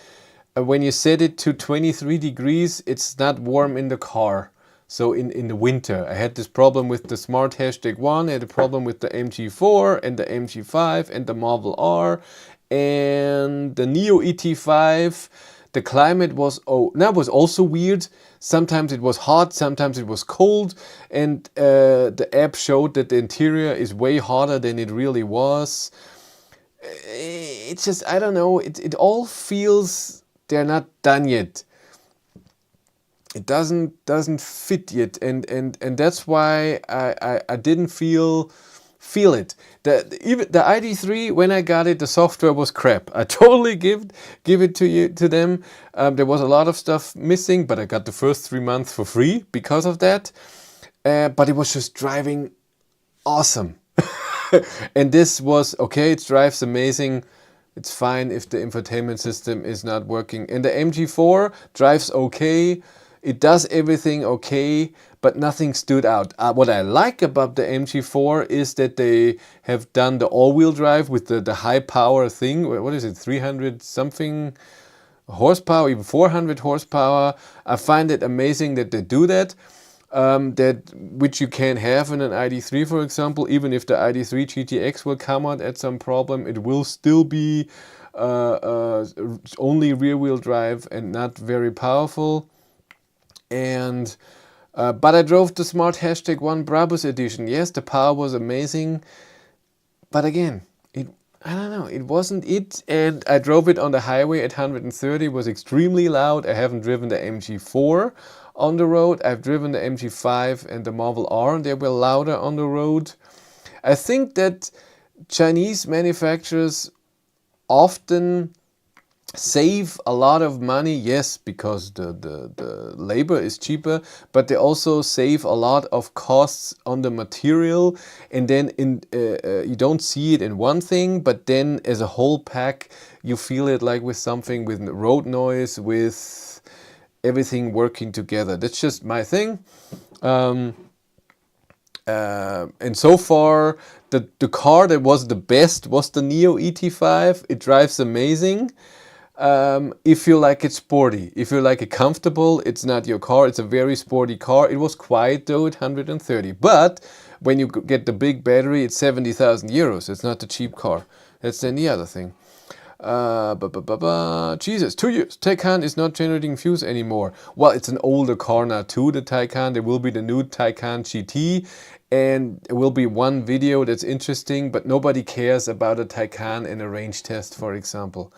when you set it to 23 degrees, it's not warm in the car. So in the winter, I had this problem with the Smart #1, I had a problem with the MG4 and the MG5 and the Marvel R and the Neo ET5. The climate was, that was also weird. Sometimes it was hot, sometimes it was cold, and the app showed that the interior is way hotter than it really was. It's just, I don't know, it all feels they're not done yet. It doesn't fit yet, and that's why I didn't feel it. Even the ID.3, when I got it, the software was crap. I totally give it to them. There was a lot of stuff missing, but I got the first 3 months for free because of that. But it was just driving awesome. And this was okay. It drives amazing. It's fine if the infotainment system is not working. And the MG4 drives okay. It does everything okay, but nothing stood out. What I like about the MG4 is that they have done the all-wheel drive with the high power thing. What is it, 300 something horsepower, even 400 horsepower. I find it amazing that they do that. Which you can have in an ID.3, for example. Even if the ID.3 GTX will come out at some problem, it will still be only rear-wheel drive and not very powerful. And but I drove the Smart #1 Brabus edition. Yes, the power was amazing, but again, I don't know, it wasn't it, and I drove it on the highway at 130, was extremely loud. I haven't driven the MG4 on the road. I've driven the MG5 and the Marvel R, and they were louder on the road. I think that Chinese manufacturers often save a lot of money, yes, because the labor is cheaper, but they also save a lot of costs on the material, and then you don't see it in one thing, but then as a whole pack you feel it like with something, with road noise, with everything working together. That's just my thing. And so far the car that was the best was the Neo ET5. It drives amazing. If you like it sporty, if you like it comfortable, it's not your car. It's a very sporty car. It was quiet though at 130, but when you get the big battery, it's 70,000 euros. It's not a cheap car. That's then the other thing. Jesus, 2 years. Taycan is not generating views anymore. Well, it's an older car now too, the Taycan. There will be the new Taycan GT, and there will be one video that's interesting, but nobody cares about a Taycan in a range test, for example,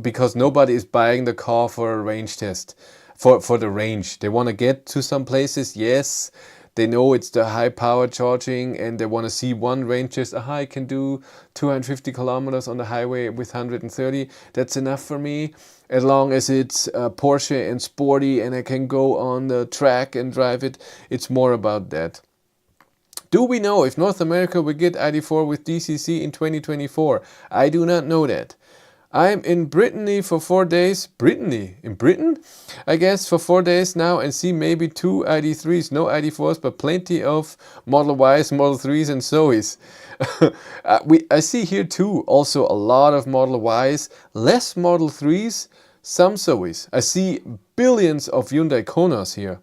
because nobody is buying the car for a range test, for the range. They want to get to some places, yes. They know it's the high power charging, and they want to see one range test. Aha, I can do 250 kilometers on the highway with 130. That's enough for me. As long as it's Porsche and sporty and I can go on the track and drive it, it's more about that. Do we know if North America will get ID.4 with DCC in 2024? I do not know that. I'm in Brittany for 4 days. Brittany? In Britain? I guess for 4 days now, and see maybe 2 ID.3s. No ID.4s, but plenty of Model Ys, Model 3s and Zoes. I see here too also a lot of Model Ys, less Model 3s, some Zoes. I see billions of Hyundai Konas here.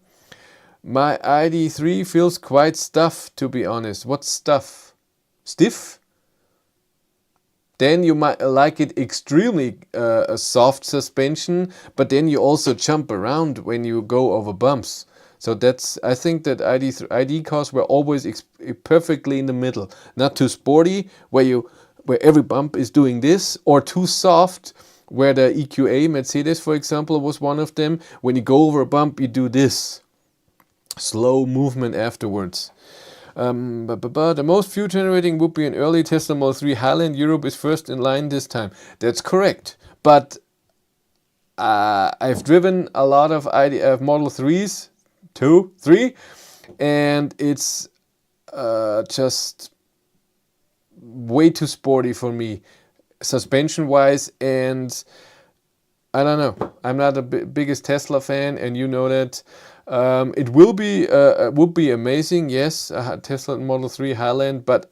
My ID.3 feels quite stuffed, to be honest. What's stuff? Stiff? Then you might like it extremely a soft suspension, but then you also jump around when you go over bumps. So that's, I think that ID cars were always perfectly in the middle. Not too sporty, where every bump is doing this, or too soft, where the EQA Mercedes, for example, was one of them. When you go over a bump, you do this slow movement afterwards. The most fuel generating would be an early Tesla Model 3 Highland. Europe is first in line this time. That's correct. But I've driven a lot of Model 3s, 2, 3, and it's just way too sporty for me, suspension wise, and I don't know. I'm not the biggest Tesla fan, and you know that. It would be amazing, yes, Tesla Model 3 Highland, but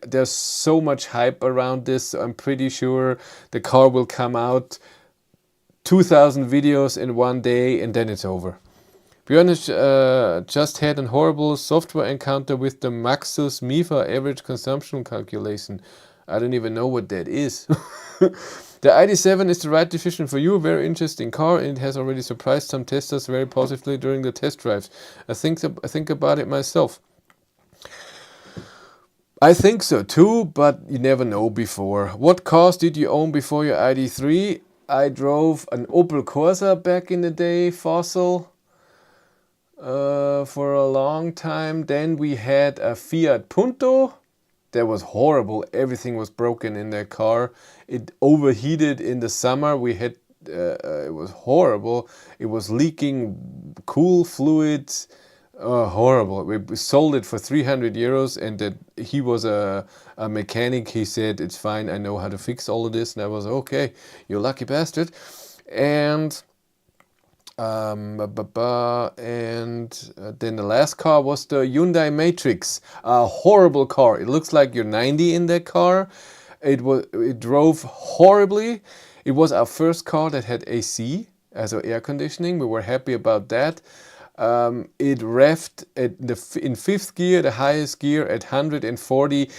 there's so much hype around this, so I'm pretty sure the car will come out 2,000 videos in one day and then it's over. Björn just had a horrible software encounter with the Maxus MIFA average consumption calculation. I don't even know what that is. The ID.7 is the right decision for you. Very interesting car, and it has already surprised some testers very positively during the test drives. I think about it myself. I think so too, but you never know before. What cars did you own before your ID.3? I drove an Opel Corsa back in the day, fossil, for a long time. Then we had a Fiat Punto. That was horrible. Everything was broken in that car. It overheated in the summer. We had it was horrible. It was leaking cool fluids. Horrible. We sold it for 300 euros, and that he was a mechanic. He said, it's fine, I know how to fix all of this. And I was, okay, you lucky bastard. And then the last car was the Hyundai Matrix, a horrible car. It looks like you're 90 in that car. It drove horribly. It was our first car that had AC, as air conditioning. We were happy about that. It revved in 5th gear, the highest gear, at 140.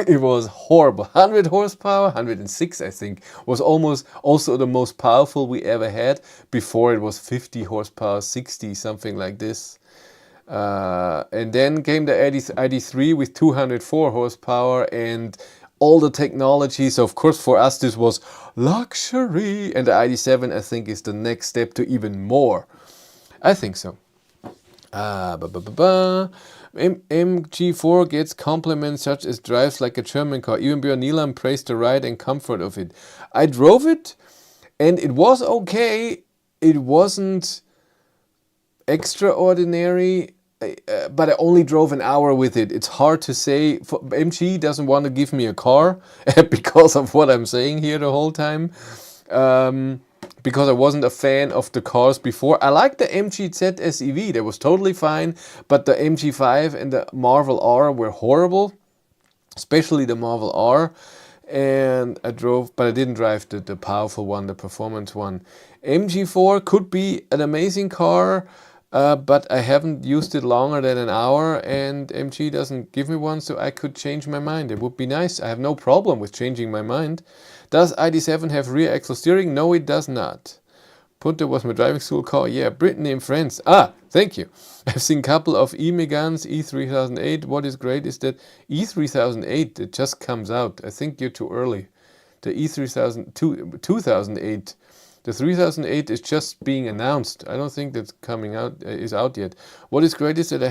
It was horrible. 100 horsepower, 106 I think, was almost also the most powerful we ever had. Before it was 50 horsepower, 60, something like this. And then came the ID.3 with 204 horsepower and all the technology. So of course for us this was luxury. And the ID.7 I think is the next step to even more. I think so. MG4 gets compliments such as drives like a German car. Even Björn Nilam praised the ride and comfort of it. I drove it and it was okay. It wasn't extraordinary, but I only drove an hour with it. It's hard to say. MG doesn't want to give me a car because of what I'm saying here the whole time. Because I wasn't a fan of the cars before. I liked the MG-Z SEV, that was totally fine, but the MG5 and the Marvel R were horrible, especially the Marvel R. And I drove, but I didn't drive the powerful one, the performance one. MG4 could be an amazing car, but I haven't used it longer than an hour, and MG doesn't give me one, so I could change my mind. It would be nice. I have no problem with changing my mind. Does ID.7 have rear axle steering? No, it does not. Punta was my driving school car. Yeah, Brittany and friends. Ah, thank you. I've seen a couple of e-Megans, E3008. What is great is that E3008, it just comes out. I think you're too early. The E3008. The 3008 is just being announced. I don't think that's coming out, is out yet. What is great is that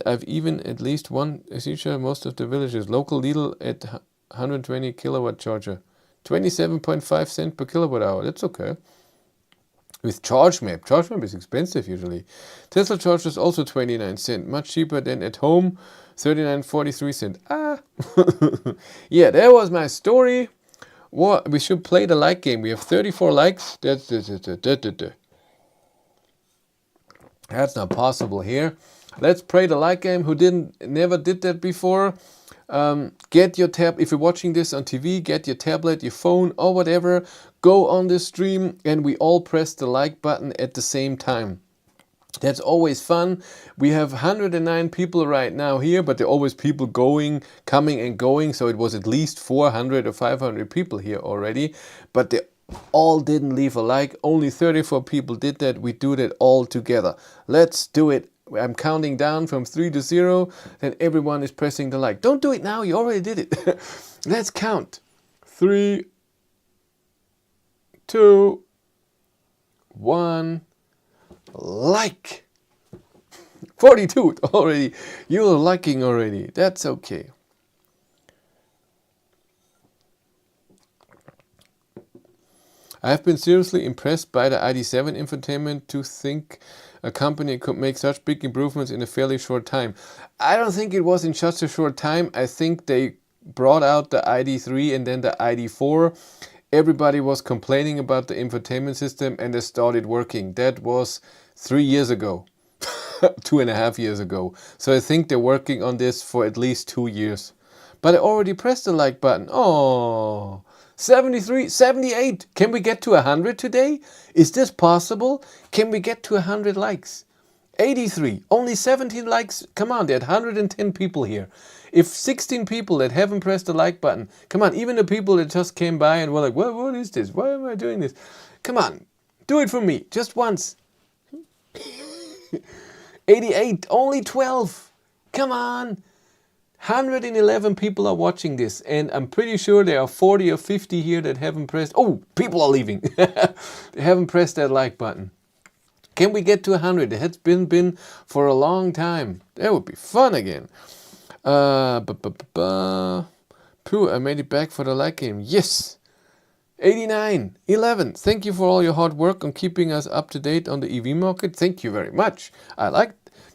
I've even at least one feature most of the villages. Local Lidl at 120 kilowatt charger. 27.5 cents per kilowatt hour. That's okay. With ChargeMap. ChargeMap is expensive usually. Tesla chargers also 29 cents. Much cheaper than at home. 39.43 cents. Ah. Yeah, that was my story. What? We should play the like game. We have 34 likes. That's not possible here. Let's play the like game. Who never did that before? Get your tab, if you're watching this on TV, get your tablet, your phone or whatever, go on this stream and we all press the like button at the same time. That's always fun. We have 109 people right now here, but there are always people coming and going, so it was at least 400 or 500 people here already, but they all didn't leave a like. Only 34 people did that. We do that all together. Let's do it. I'm counting down from 3 to 0, then everyone is pressing the like. Don't do it now, you already did it. Let's count. 3, 2, 1, like. 42 already. You're liking already. That's okay. I have been seriously impressed by the ID.7 infotainment to think a company could make such big improvements in a fairly short time. I don't think it was in such a short time. I think they brought out the ID.3 and then the ID.4. Everybody was complaining about the infotainment system and they started working. That was 3 years ago, 2.5 years ago. So I think they're working on this for at least 2 years. But I already pressed the like button. Oh, 73, 78. Can we get to 100 today? Is this possible? Can we get to 100 likes? 83, only 17 likes. Come on, there are 110 people here. If 16 people that haven't pressed the like button, come on, even the people that just came by and were like, what is this? Why am I doing this? Come on, do it for me, just once. 88, only 12. Come on. 111 people are watching this, and I'm pretty sure there are 40 or 50 here that haven't pressed. Oh, people are leaving. They haven't pressed that like button. Can we get to 100? It has been for a long time. That would be fun again. Pooh, I made it back for the like game. Yes. 89, 11. Thank you for all your hard work on keeping us up to date on the EV market. Thank you very much.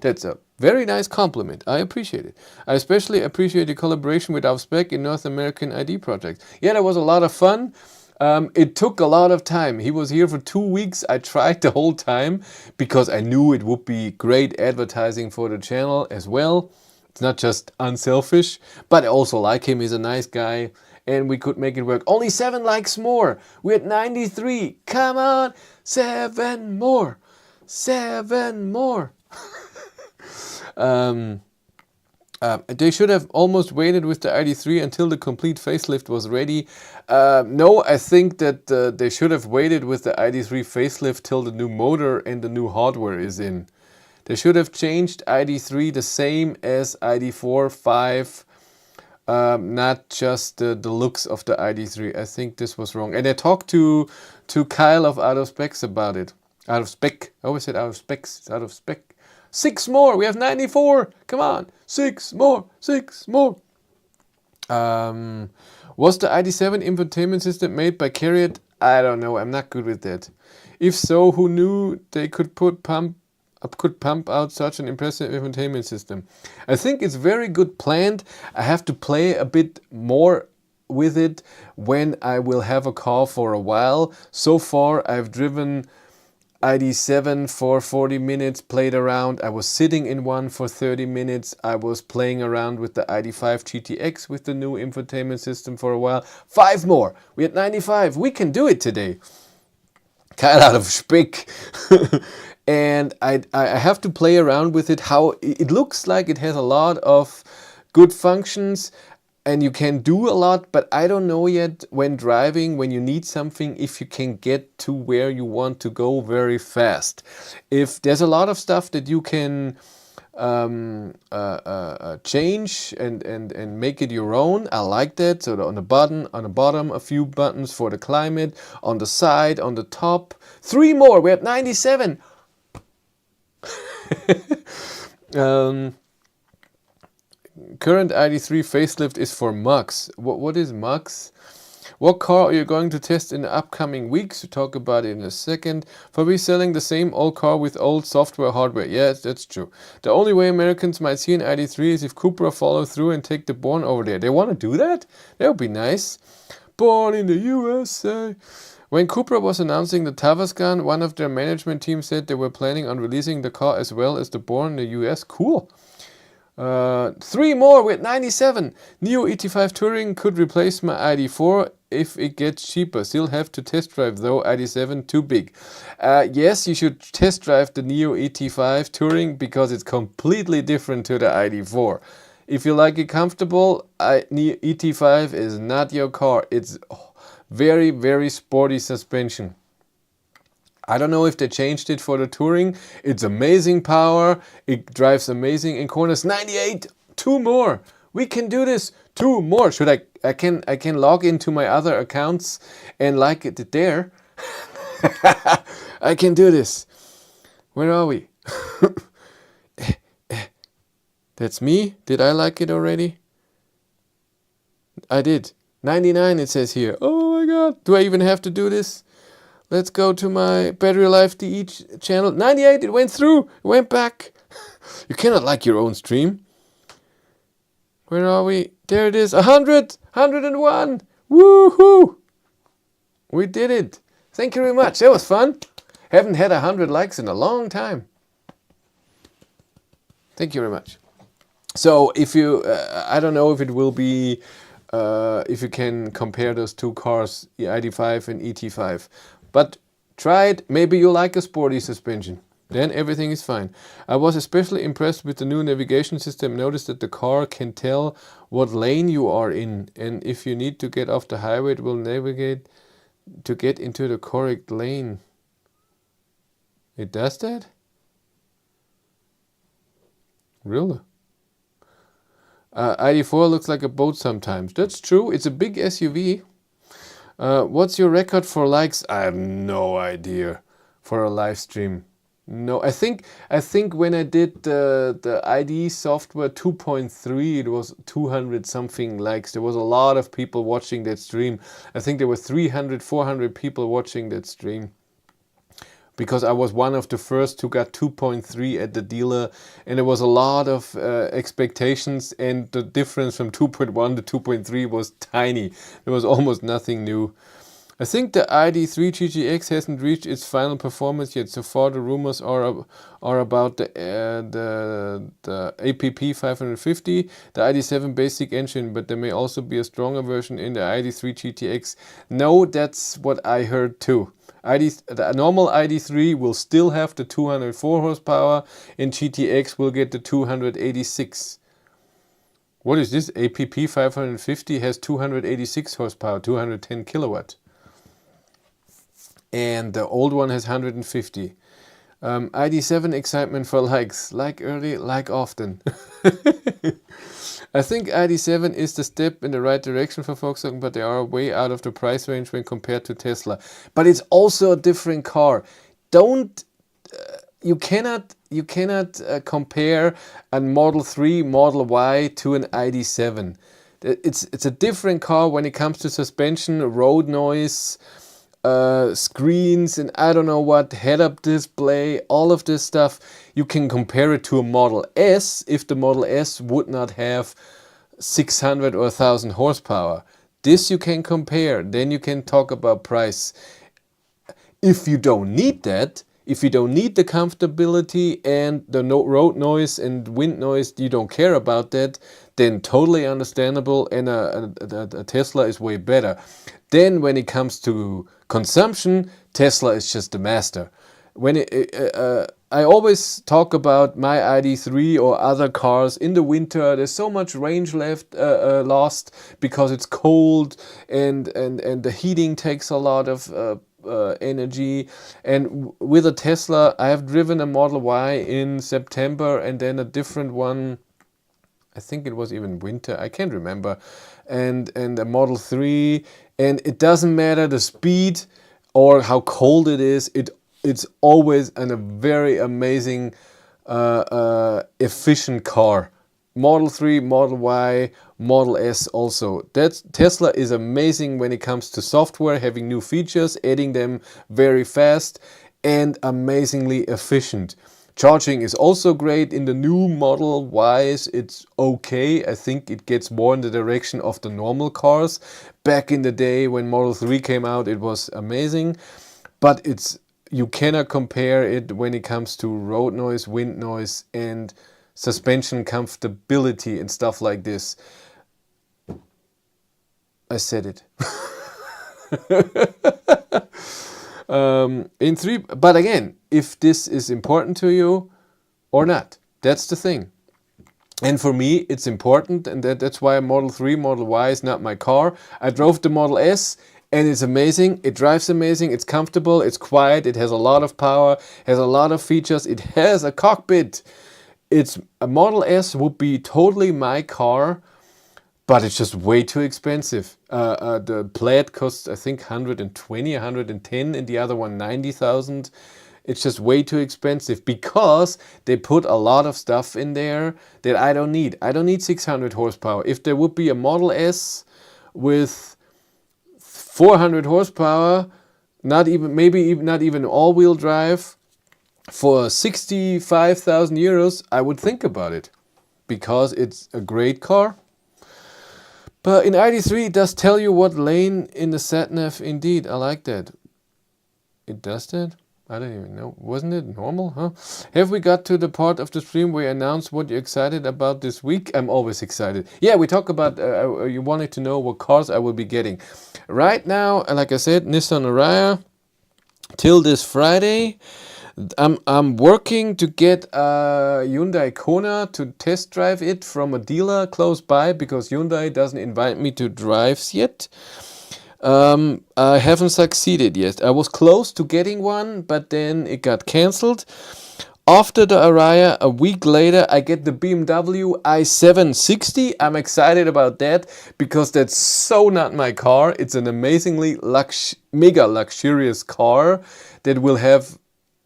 That's a very nice compliment. I appreciate it. I especially appreciate the collaboration with our spec in North American ID project. Yeah, that was a lot of fun. It took a lot of time. He was here for 2 weeks. I tried the whole time because I knew it would be great advertising for the channel as well. It's not just unselfish, but I also like him. He's a nice guy and we could make it work. Only 7 likes more. We're at 93. Come on, 7 more. 7 more. They should have almost waited with the ID.3 until the complete facelift was ready. No, I think that they should have waited with the ID.3 facelift till the new motor and the new hardware is in. They should have changed ID.3 the same as ID.4, 5, not just the looks of the ID.3. I think this was wrong. And I talked to Kyle of Out of Specs about it. Out of Spec. I always said out of specs. It's out of spec. 6 more. We have 94. Come on. 6 more. 6 more. Was the ID.7 infotainment system made by Carriot? I don't know. I'm not good with that. If so, who knew they could pump out such an impressive infotainment system? I think it's very good planned. I have to play a bit more with it when I will have a car for a while. So far, I've driven ID.7 for 40 minutes, played around. I was sitting in one for 30 minutes. I was playing around with the ID.5 GTX with the new infotainment system for a while. 5 more. We had 95. We can do it today. Kyle out of Speck. And I have to play around with it. How it looks like it has a lot of good functions and you can do a lot, but I don't know yet when driving, when you need something, if you can get to where you want to go very fast. If there's a lot of stuff that you can change and make it your own, I like that. So on the bottom, a few buttons for the climate, on the side, on the top, 3 more. We're at 97. Current ID.3 facelift is for mach-es. What is mach-es? What car are you going to test in the upcoming weeks? We'll talk about it in a second. For we selling the same old car with old software hardware. Yes, that's true. The only way Americans might see an ID.3 is if Cupra follow through and take the Born over there. They want to do that? That would be nice. Born in the USA. When Cupra was announcing the Tavascan, one of their management team said they were planning on releasing the car as well as the Born in the US. Cool. 3 more with 97. Neo ET5 Touring could replace my ID.4 if it gets cheaper. Still have to test drive though. ID.7 too big. Yes, you should test drive the Neo ET5 Touring because it's completely different to the ID.4. If you like it comfortable, Neo ET5 is not your car. It's very, very sporty suspension. I don't know if they changed it for the Touring. It's amazing power. It drives amazing in corners. 98. 2 more. We can do this. 2 more. Should I can log into my other accounts and like it there. I can do this. Where are we? That's me. Did I like it already? I did. 99 it says here. Oh my god. Do I even have to do this? Let's go to my Battery Life DE channel. 98, it went through. It went back. You cannot like your own stream. Where are we? There it is. 100. 101. Woohoo. We did it. Thank you very much. That was fun. Haven't had 100 likes in a long time. Thank you very much. So if you, I don't know if it will be, if you can compare those two cars, the ID.5 and ET5. But try it, maybe you like a sporty suspension. Then everything is fine. I was especially impressed with the new navigation system. Notice that the car can tell what lane you are in. And if you need to get off the highway, it will navigate to get into the correct lane. It does that? Really? ID.4 looks like a boat sometimes. That's true. It's a big SUV. What's your record for likes? I have no idea for a live stream. No, I think when I did the ID software 2.3, it was 200 something likes. There was a lot of people watching that stream. I think there were 300, 400 people watching that stream. Because I was one of the first who got 2.3 at the dealer, and there was a lot of expectations, and the difference from 2.1 to 2.3 was tiny. There was almost nothing new. I think the ID.3 GTX hasn't reached its final performance yet. So far, the rumors are about the APP 550, the ID.7 basic engine, but there may also be a stronger version in the ID.3 GTX. No, that's what I heard too. The normal ID.3 will still have the 204 horsepower, and GTX will get the 286. What is this? APP 550 has 286 horsepower, 210 kilowatt. And the old one has 150. ID.7 excitement for likes. Like early, like often. I think ID.7 is the step in the right direction for Volkswagen, but they are way out of the price range when compared to Tesla. But it's also a different car. Don't you cannot compare a Model 3, Model Y to an ID.7. It's a different car when it comes to suspension, road noise, screens, and I don't know what, head-up display, all of this stuff. You can compare it to a Model S if the Model S would not have 600 or 1000 horsepower. This you can compare. Then you can talk about price. If you don't need that, if you don't need the comfortability and the road noise and wind noise, you don't care about that, then totally understandable, and a Tesla is way better. Then when it comes to consumption, Tesla is just the master. I always talk about my ID.3 or other cars in the winter. There's so much range lost because it's cold, and the heating takes a lot of energy. And with a Tesla, I have driven a Model Y in September and then a different one, I think it was even winter, I can't remember, and a Model 3, and it doesn't matter the speed or how cold it is, it's always a very amazing efficient car. Model 3, Model Y, Model S also. Tesla is amazing when it comes to software, having new features, adding them very fast, and amazingly efficient. Charging is also great. In the new Model Ys, it's okay. I think it gets more in the direction of the normal cars. Back in the day when Model 3 came out, it was amazing. But you cannot compare it when it comes to road noise, wind noise, and suspension comfortability and stuff like this. I said it. But again, if this is important to you or not, that's the thing. And for me, it's important, and that's why Model 3, Model Y is not my car. I drove the Model S, and it's amazing. It drives amazing. It's comfortable. It's quiet. It has a lot of power. Has a lot of features. It has a cockpit. A Model S would be totally my car, but it's just way too expensive. The Plaid costs, I think, 120, 110, and the other one 90,000. It's just way too expensive because they put a lot of stuff in there that I don't need. I don't need 600 horsepower. If there would be a Model S with 400 horsepower, not even all-wheel drive, for 65,000 euros, I would think about it because it's a great car. But in ID.3, it does tell you what lane in the sat-nav. Indeed, I like that. It does that? I don't even know. Wasn't it normal, huh? Have we got to the part of the stream where you announce what you're excited about this week? I'm always excited. Yeah, we talk about, you wanted to know what cars I will be getting. Right now, like I said, Nissan Ariya till this Friday. I'm working to get a Hyundai Kona to test drive it from a dealer close by because Hyundai doesn't invite me to drives yet. I haven't succeeded yet. I was close to getting one, but then it got cancelled. After the Ariya, a week later, I get the BMW i760. I'm excited about that because that's so not my car. It's an amazingly mega luxurious car that will have,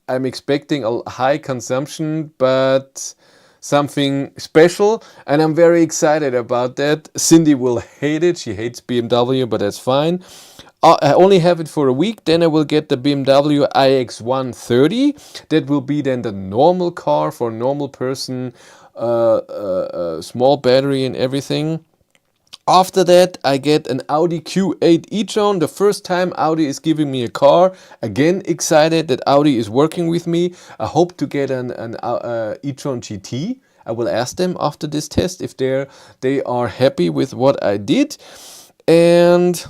I'm expecting a high consumption, but something special, and I'm very excited about that. Cindy will hate it. She hates BMW, but that's fine. I only have it for a week, then I will get the BMW iX130. That will be then the normal car for a normal person, small battery and everything. After that, I get an Audi Q8 e-tron. The first time Audi is giving me a car. Again, excited that Audi is working with me. I hope to get an e-tron GT. I will ask them after this test if they are happy with what I did. And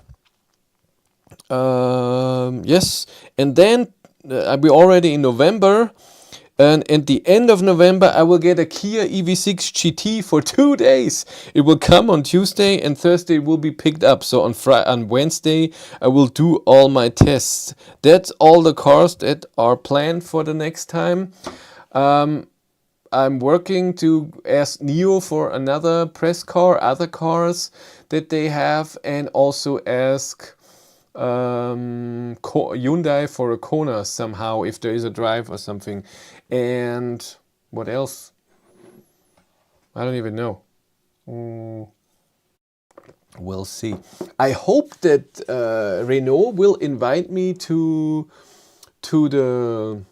yes, and then I'll be already in November. And at the end of November, I will get a Kia EV6 GT for 2 days. It will come on Tuesday, and Thursday will be picked up. So on Wednesday, I will do all my tests. That's all the cars that are planned for the next time. I'm working to ask NIO for another press car, other cars that they have, and also ask Hyundai for a Kona somehow, if there is a drive or something. And what else? I don't even know. We'll see. I hope that Renault will invite me to the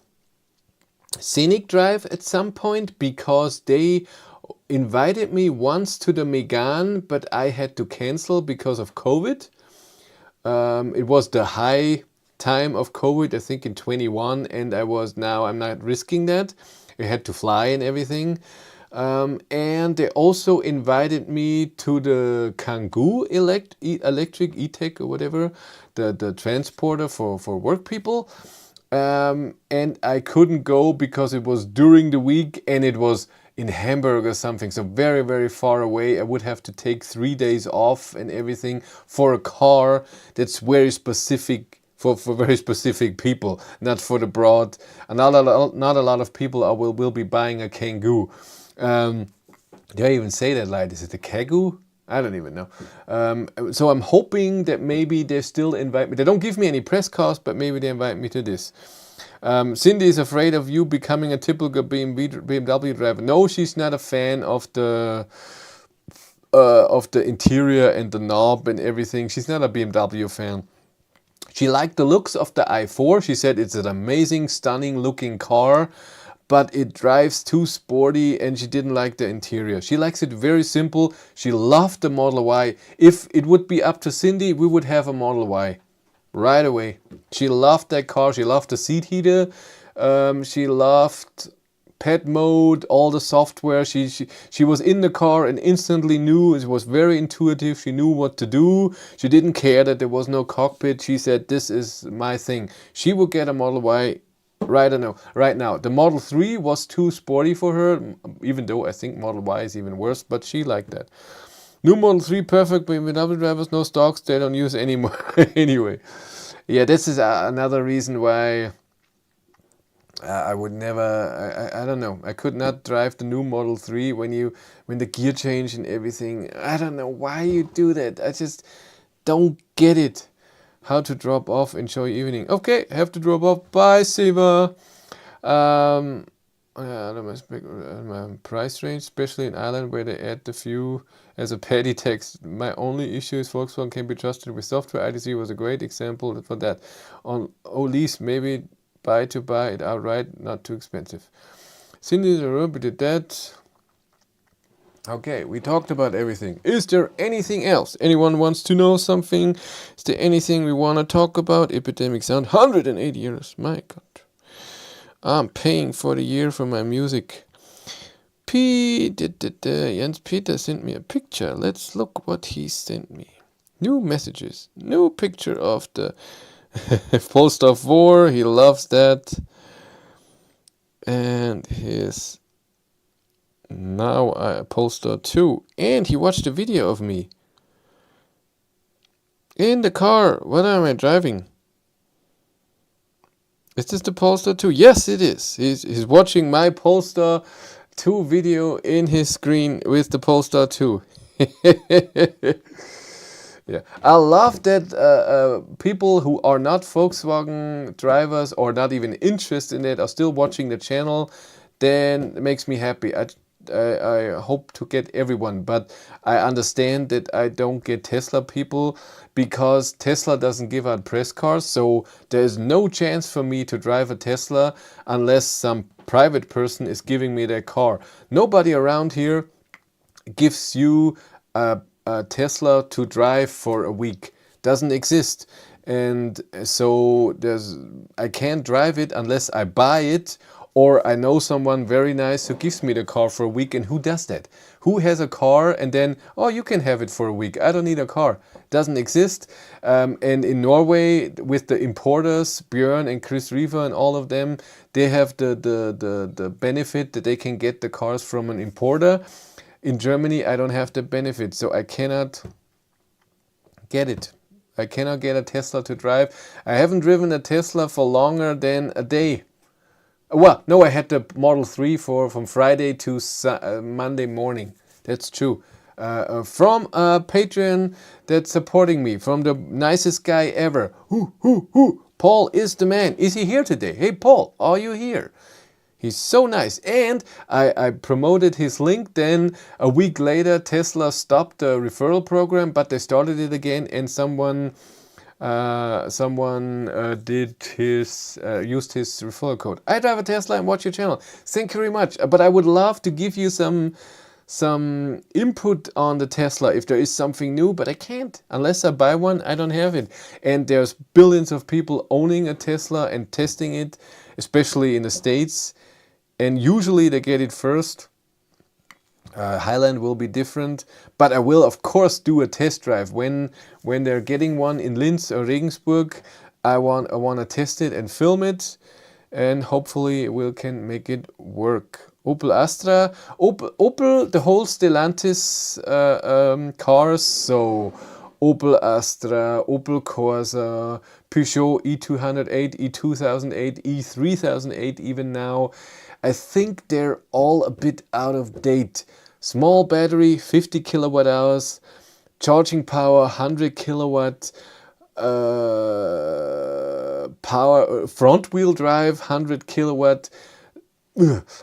Scenic Drive at some point, because they invited me once to the Megane, but I had to cancel because of COVID. It was the high time of COVID, I think in 21, and I'm not risking that. I had to fly and everything. And they also invited me to the Kangoo electric e-tech or whatever, the transporter for work people. And I couldn't go because it was during the week and it was in Hamburg or something, so very, very far away. I would have to take 3 days off and everything for a car that's very specific for very specific people, not for the broad. And not a lot of people will be buying a Kangoo. Do I even say that like, is it a Kagoo? I don't even know. So I'm hoping that maybe they still invite me. They don't give me any press cars, but maybe they invite me to this. Cindy is afraid of you becoming a typical BMW driver. No, she's not a fan of the interior and the knob and everything. She's not a BMW fan. She liked the looks of the i4. She said it's an amazing, stunning looking car, but it drives too sporty, and she didn't like the interior. She likes it very simple. She loved the Model Y. If it would be up to Cindy, we would have a Model Y right away. She loved that car. She loved the seat heater. She loved pet mode, all the software. She was in the car and instantly knew. It was very intuitive. She knew what to do. She didn't care that there was no cockpit. She said, this is my thing. She would get a Model Y right now. The Model 3 was too sporty for her, even though I think Model Y is even worse, but she liked that. New Model 3, perfect, but BMW drivers, no stocks, they don't use anymore. Anyway, yeah, this is another reason why I would never, I don't know, I could not drive the new Model 3 when the gear change and everything. I don't know why you do that. I just don't get it. How to drop off, enjoy evening. Okay, have to drop off. Bye, Siva. My price range, especially in Ireland where they add the fuel as a petty tax. My only issue is Volkswagen can be trusted with software. ID.7 was a great example for that. On lease, maybe buy it outright, not too expensive. Cindy did that. Okay, we talked about everything. Is there anything else? Anyone wants to know something? Is there anything we want to talk about? Epidemic Sound, 108 euros. My God. I'm paying for the year for my music. Jens Peter sent me a picture. Let's look what he sent me. New messages. New picture of the Polestar 4. He loves that. And his Polestar 2. And he watched a video of me in the car. What am I driving? Is this the Polestar 2? Yes, it is. He's watching my Polestar 2 video in his screen with the Polestar 2. Yeah, I love that people who are not Volkswagen drivers or not even interested in it are still watching the channel. Then it makes me happy. I hope to get everyone, but I understand that I don't get Tesla people because Tesla doesn't give out press cars, so there's no chance for me to drive a Tesla unless some private person is giving me their car. Nobody around here gives you a Tesla to drive for a week. Doesn't exist. And so I can't drive it unless I buy it or I know someone very nice who gives me the car for a week. And who does that? Who has a car and then, oh, you can have it for a week. I don't need a car. Doesn't exist. And in Norway, with the importers, Björn and Chris Riva and all of them, they have the benefit that they can get the cars from an importer. In Germany, I don't have the benefit, so I cannot get it. I cannot get a Tesla to drive. I haven't driven a Tesla for longer than a day. Well, no, I had the Model 3 from Friday to Monday morning. That's true. From a Patreon that's supporting me, from the nicest guy ever. Paul is the man. Is he here today? Hey, Paul, are you here? He's so nice. And I promoted his link. Then a week later, Tesla stopped the referral program, but they started it again, and someone used his referral code. I drive a Tesla and watch your channel. Thank you very much. But I would love to give you some input on the Tesla if there is something new, but I can't. Unless I buy one, I don't have it. And there's billions of people owning a Tesla and testing it, especially in the States. And usually they get it first. Highland will be different, but I will of course do a test drive when they're getting one in Linz or Regensburg. I want to test it and film it, and hopefully we can make it work. Opel Astra, Opel, the whole Stellantis cars, so Opel Astra, Opel Corsa, Peugeot E208, E2008, E3008 even now. I think they're all a bit out of date. Small battery, 50 kilowatt hours, charging power, 100 kilowatt, power, front wheel drive, 100 kilowatt.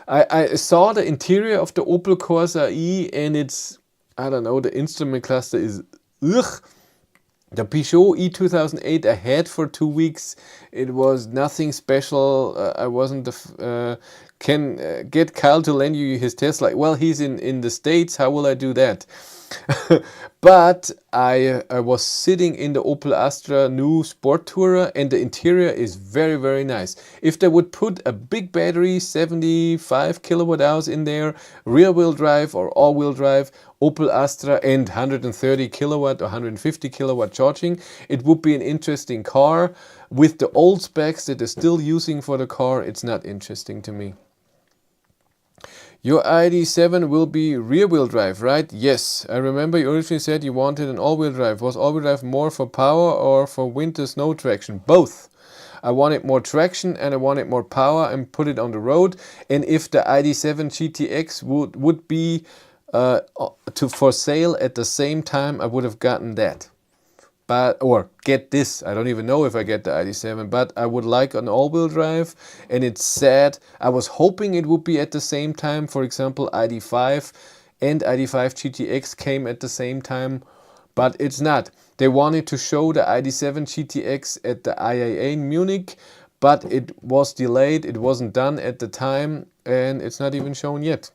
I saw the interior of the Opel Corsa E, and it's, I don't know, the instrument cluster is ugh. The Peugeot E2008 I had for 2 weeks. It was nothing special. I wasn't can get Kyle to lend you his Tesla. Well, he's in the States. How will I do that? But I was sitting in the Opel Astra new Sport Tourer, and the interior is very, very nice. If they would put a big battery, 75 kilowatt hours in there, rear wheel drive or all wheel drive, Opel Astra, and 130 kilowatt or 150 kilowatt charging, it would be an interesting car. With the old specs that they're still using for the car, it's not interesting to me. Your ID.7 will be rear-wheel drive, right? Yes. I remember you originally said you wanted an all-wheel drive. Was all-wheel drive more for power or for winter snow traction? Both. I wanted more traction and I wanted more power and put it on the road. And if the ID.7 GTX would be for sale at the same time, I would have gotten that. Or get this, I don't even know if I get the ID.7, but I would like an all-wheel drive, and it's sad. I was hoping it would be at the same time. For example, ID.5 and ID.5 GTX came at the same time, but it's not. They wanted to show the ID.7 GTX at the IAA Munich, but it was delayed. It wasn't done at the time, and it's not even shown yet.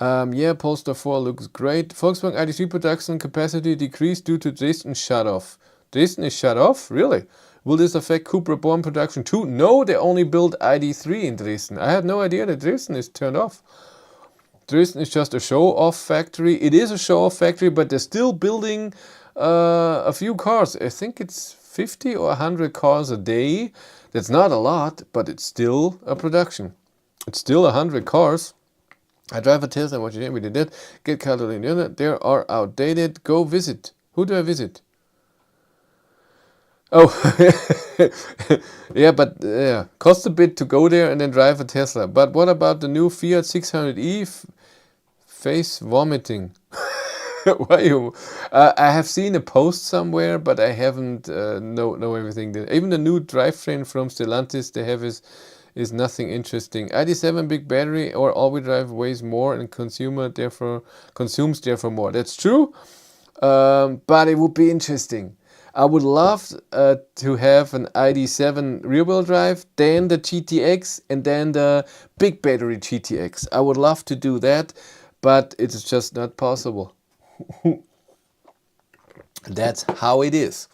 Yeah, Polestar 4 looks great. Volkswagen ID.3 production capacity decreased due to Dresden shut off. Dresden is shut off? Really? Will this affect Cupra Born production too? No, they only build ID.3 in Dresden. I had no idea that Dresden is turned off. Dresden is just a show-off factory. It is a show-off factory, but they're still building a few cars. I think it's 50 or 100 cars a day. That's not a lot, but it's still a production. It's still 100 cars. I drive a Tesla, what you did, we did that. Get Catalina, they are outdated. Go visit. Who do I visit? Oh, yeah, but costs a bit to go there and then drive a Tesla. But what about the new Fiat 600e? Face vomiting. Why you? I have seen a post somewhere, but I haven't know everything. Even the new drivetrain from Stellantis they have is nothing interesting. ID.7 big battery or all-wheel drive weighs more and consumes therefore more. That's true, but it would be interesting. I would love to have an ID.7 rear-wheel drive, then the GTX, and then the big battery GTX. I would love to do that, but it's just not possible. That's how it is.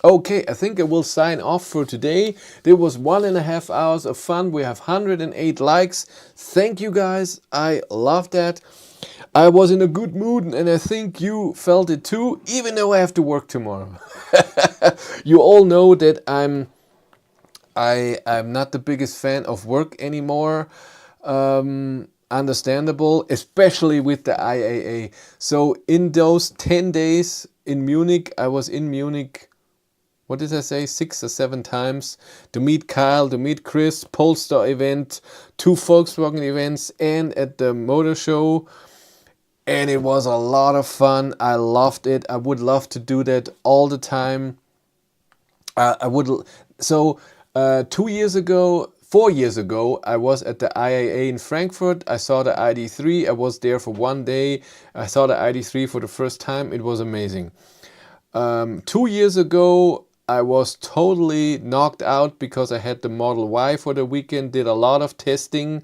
Okay, I think I will sign off for today. There was 1.5 hours of fun. We have 108 likes. Thank you guys. I love that. I was in a good mood and I think you felt it too, even though I have to work tomorrow. You all know that I'm not the biggest fan of work anymore. Understandable, especially with the IAA. So in those 10 days in Munich, I was in Munich, what did I say, 6 or 7 times to meet Kyle, to meet Chris, Polestar event, 2 Volkswagen events, and at the motor show. And it was a lot of fun. I loved it. I would love to do that all the time. I would. So 2 years ago, 4 years ago, I was at the IAA in Frankfurt. I saw the ID.3. I was there for 1 day. I saw the ID.3 for the first time. It was amazing. 2 years ago, I was totally knocked out because I had the Model Y for the weekend. Did a lot of testing.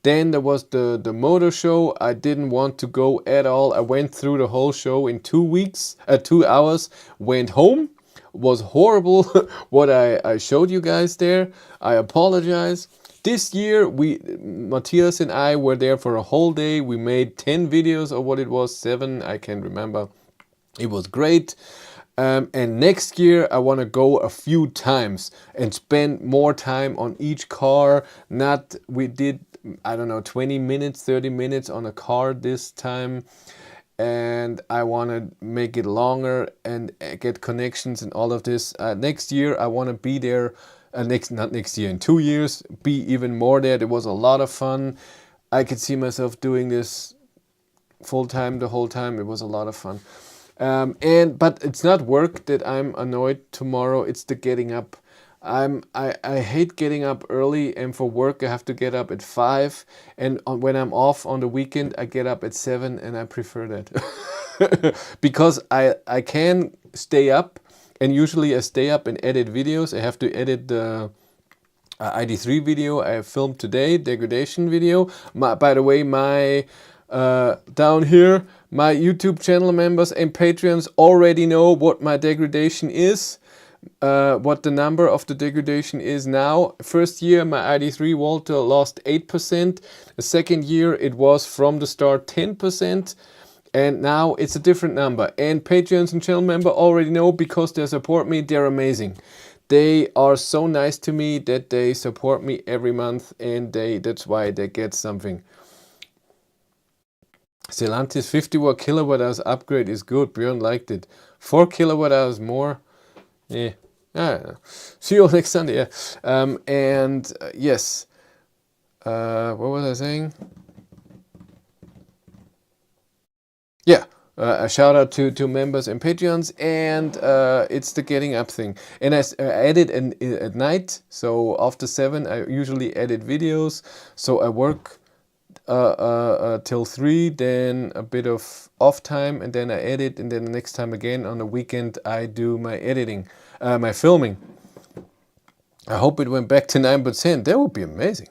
Then there was the motor show. I didn't want to go at all. I went through the whole show in 2 hours, went home. Was horrible what I showed you guys there. I apologize. This year, Matthias and I were there for a whole day. We made 10 videos or what it was, 7, I can't remember. It was great. And next year I want to go a few times and spend more time on each car. We did, I don't know, 20 minutes, 30 minutes on a car this time. And I want to make it longer and get connections and all of this. Next year I want to be there. Not next year, in 2 years, be even more there. It was a lot of fun. I could see myself doing this full time the whole time. It was a lot of fun. But it's not work that I'm annoyed tomorrow. It's the getting up. I hate getting up early, and for work I have to get up at 5. And when I'm off on the weekend, I get up at 7, and I prefer that because I can stay up, and usually I stay up and edit videos. I have to edit the ID.3 video I filmed today, degradation video. By the way, my down here, my YouTube channel members and Patreons already know what my degradation is, what the number of the degradation is now. First year, my ID.3 Walter lost 8%. The second year, it was from the start 10%. And now it's a different number. And Patreons and channel member already know because they support me. They're amazing. They are so nice to me that they support me every month, and that's why they get something. Stellantis 50 kilowatt hours upgrade is good. Björn liked it. 4 kilowatt hours more. Yeah. I don't know. See you all next Sunday. Yeah. Yes. What was I saying? Yeah. A shout out to members and Patreons, and it's the getting up thing. And I edit at night, so after 7 I usually edit videos. So I work till 3, then a bit of off time, and then I edit, and then the next time again on the weekend I do my editing, my filming. I hope it went back to 9%. That would be amazing.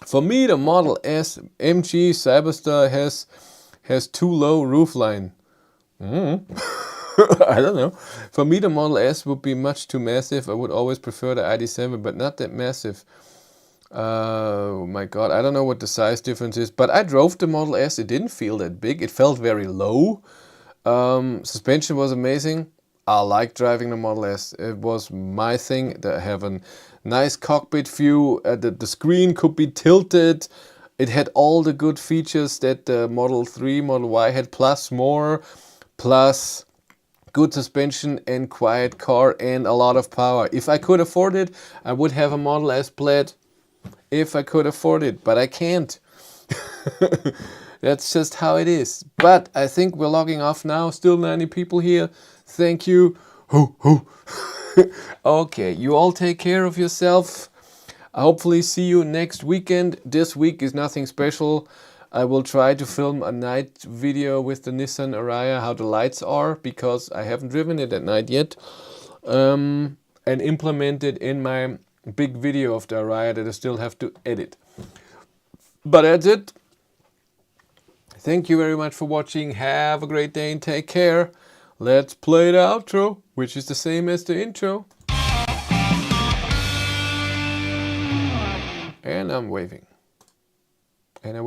For me, the Model S MG Cyberstar has too low roofline. I don't know. For me, the Model S would be much too massive. I would always prefer the ID.7, but not that massive. Oh my god, I don't know what the size difference is, but I drove the Model S. It didn't feel that big. It felt very low. Suspension was amazing. I like driving the Model S. It was my thing. I have a nice cockpit view. The screen could be tilted. It had all the good features that the Model 3, Model Y had, plus more. Plus good suspension and quiet car and a lot of power. If I could afford it, I would have a Model S Plaid. If I could afford it, but I can't. That's just how it is. But I think we're logging off now. Still 90 people here. Thank you. Okay, you all take care of yourself. I hopefully see you next weekend. This week is nothing special. I will try to film a night video with the Nissan Ariya, how the lights are, because I haven't driven it at night yet. And implement it in my big video of the Ariya that I still have to edit. But that's it. Thank you very much for watching. Have a great day and take care. let's play the outro, which is the same as the intro. And I'm waving. And I wave.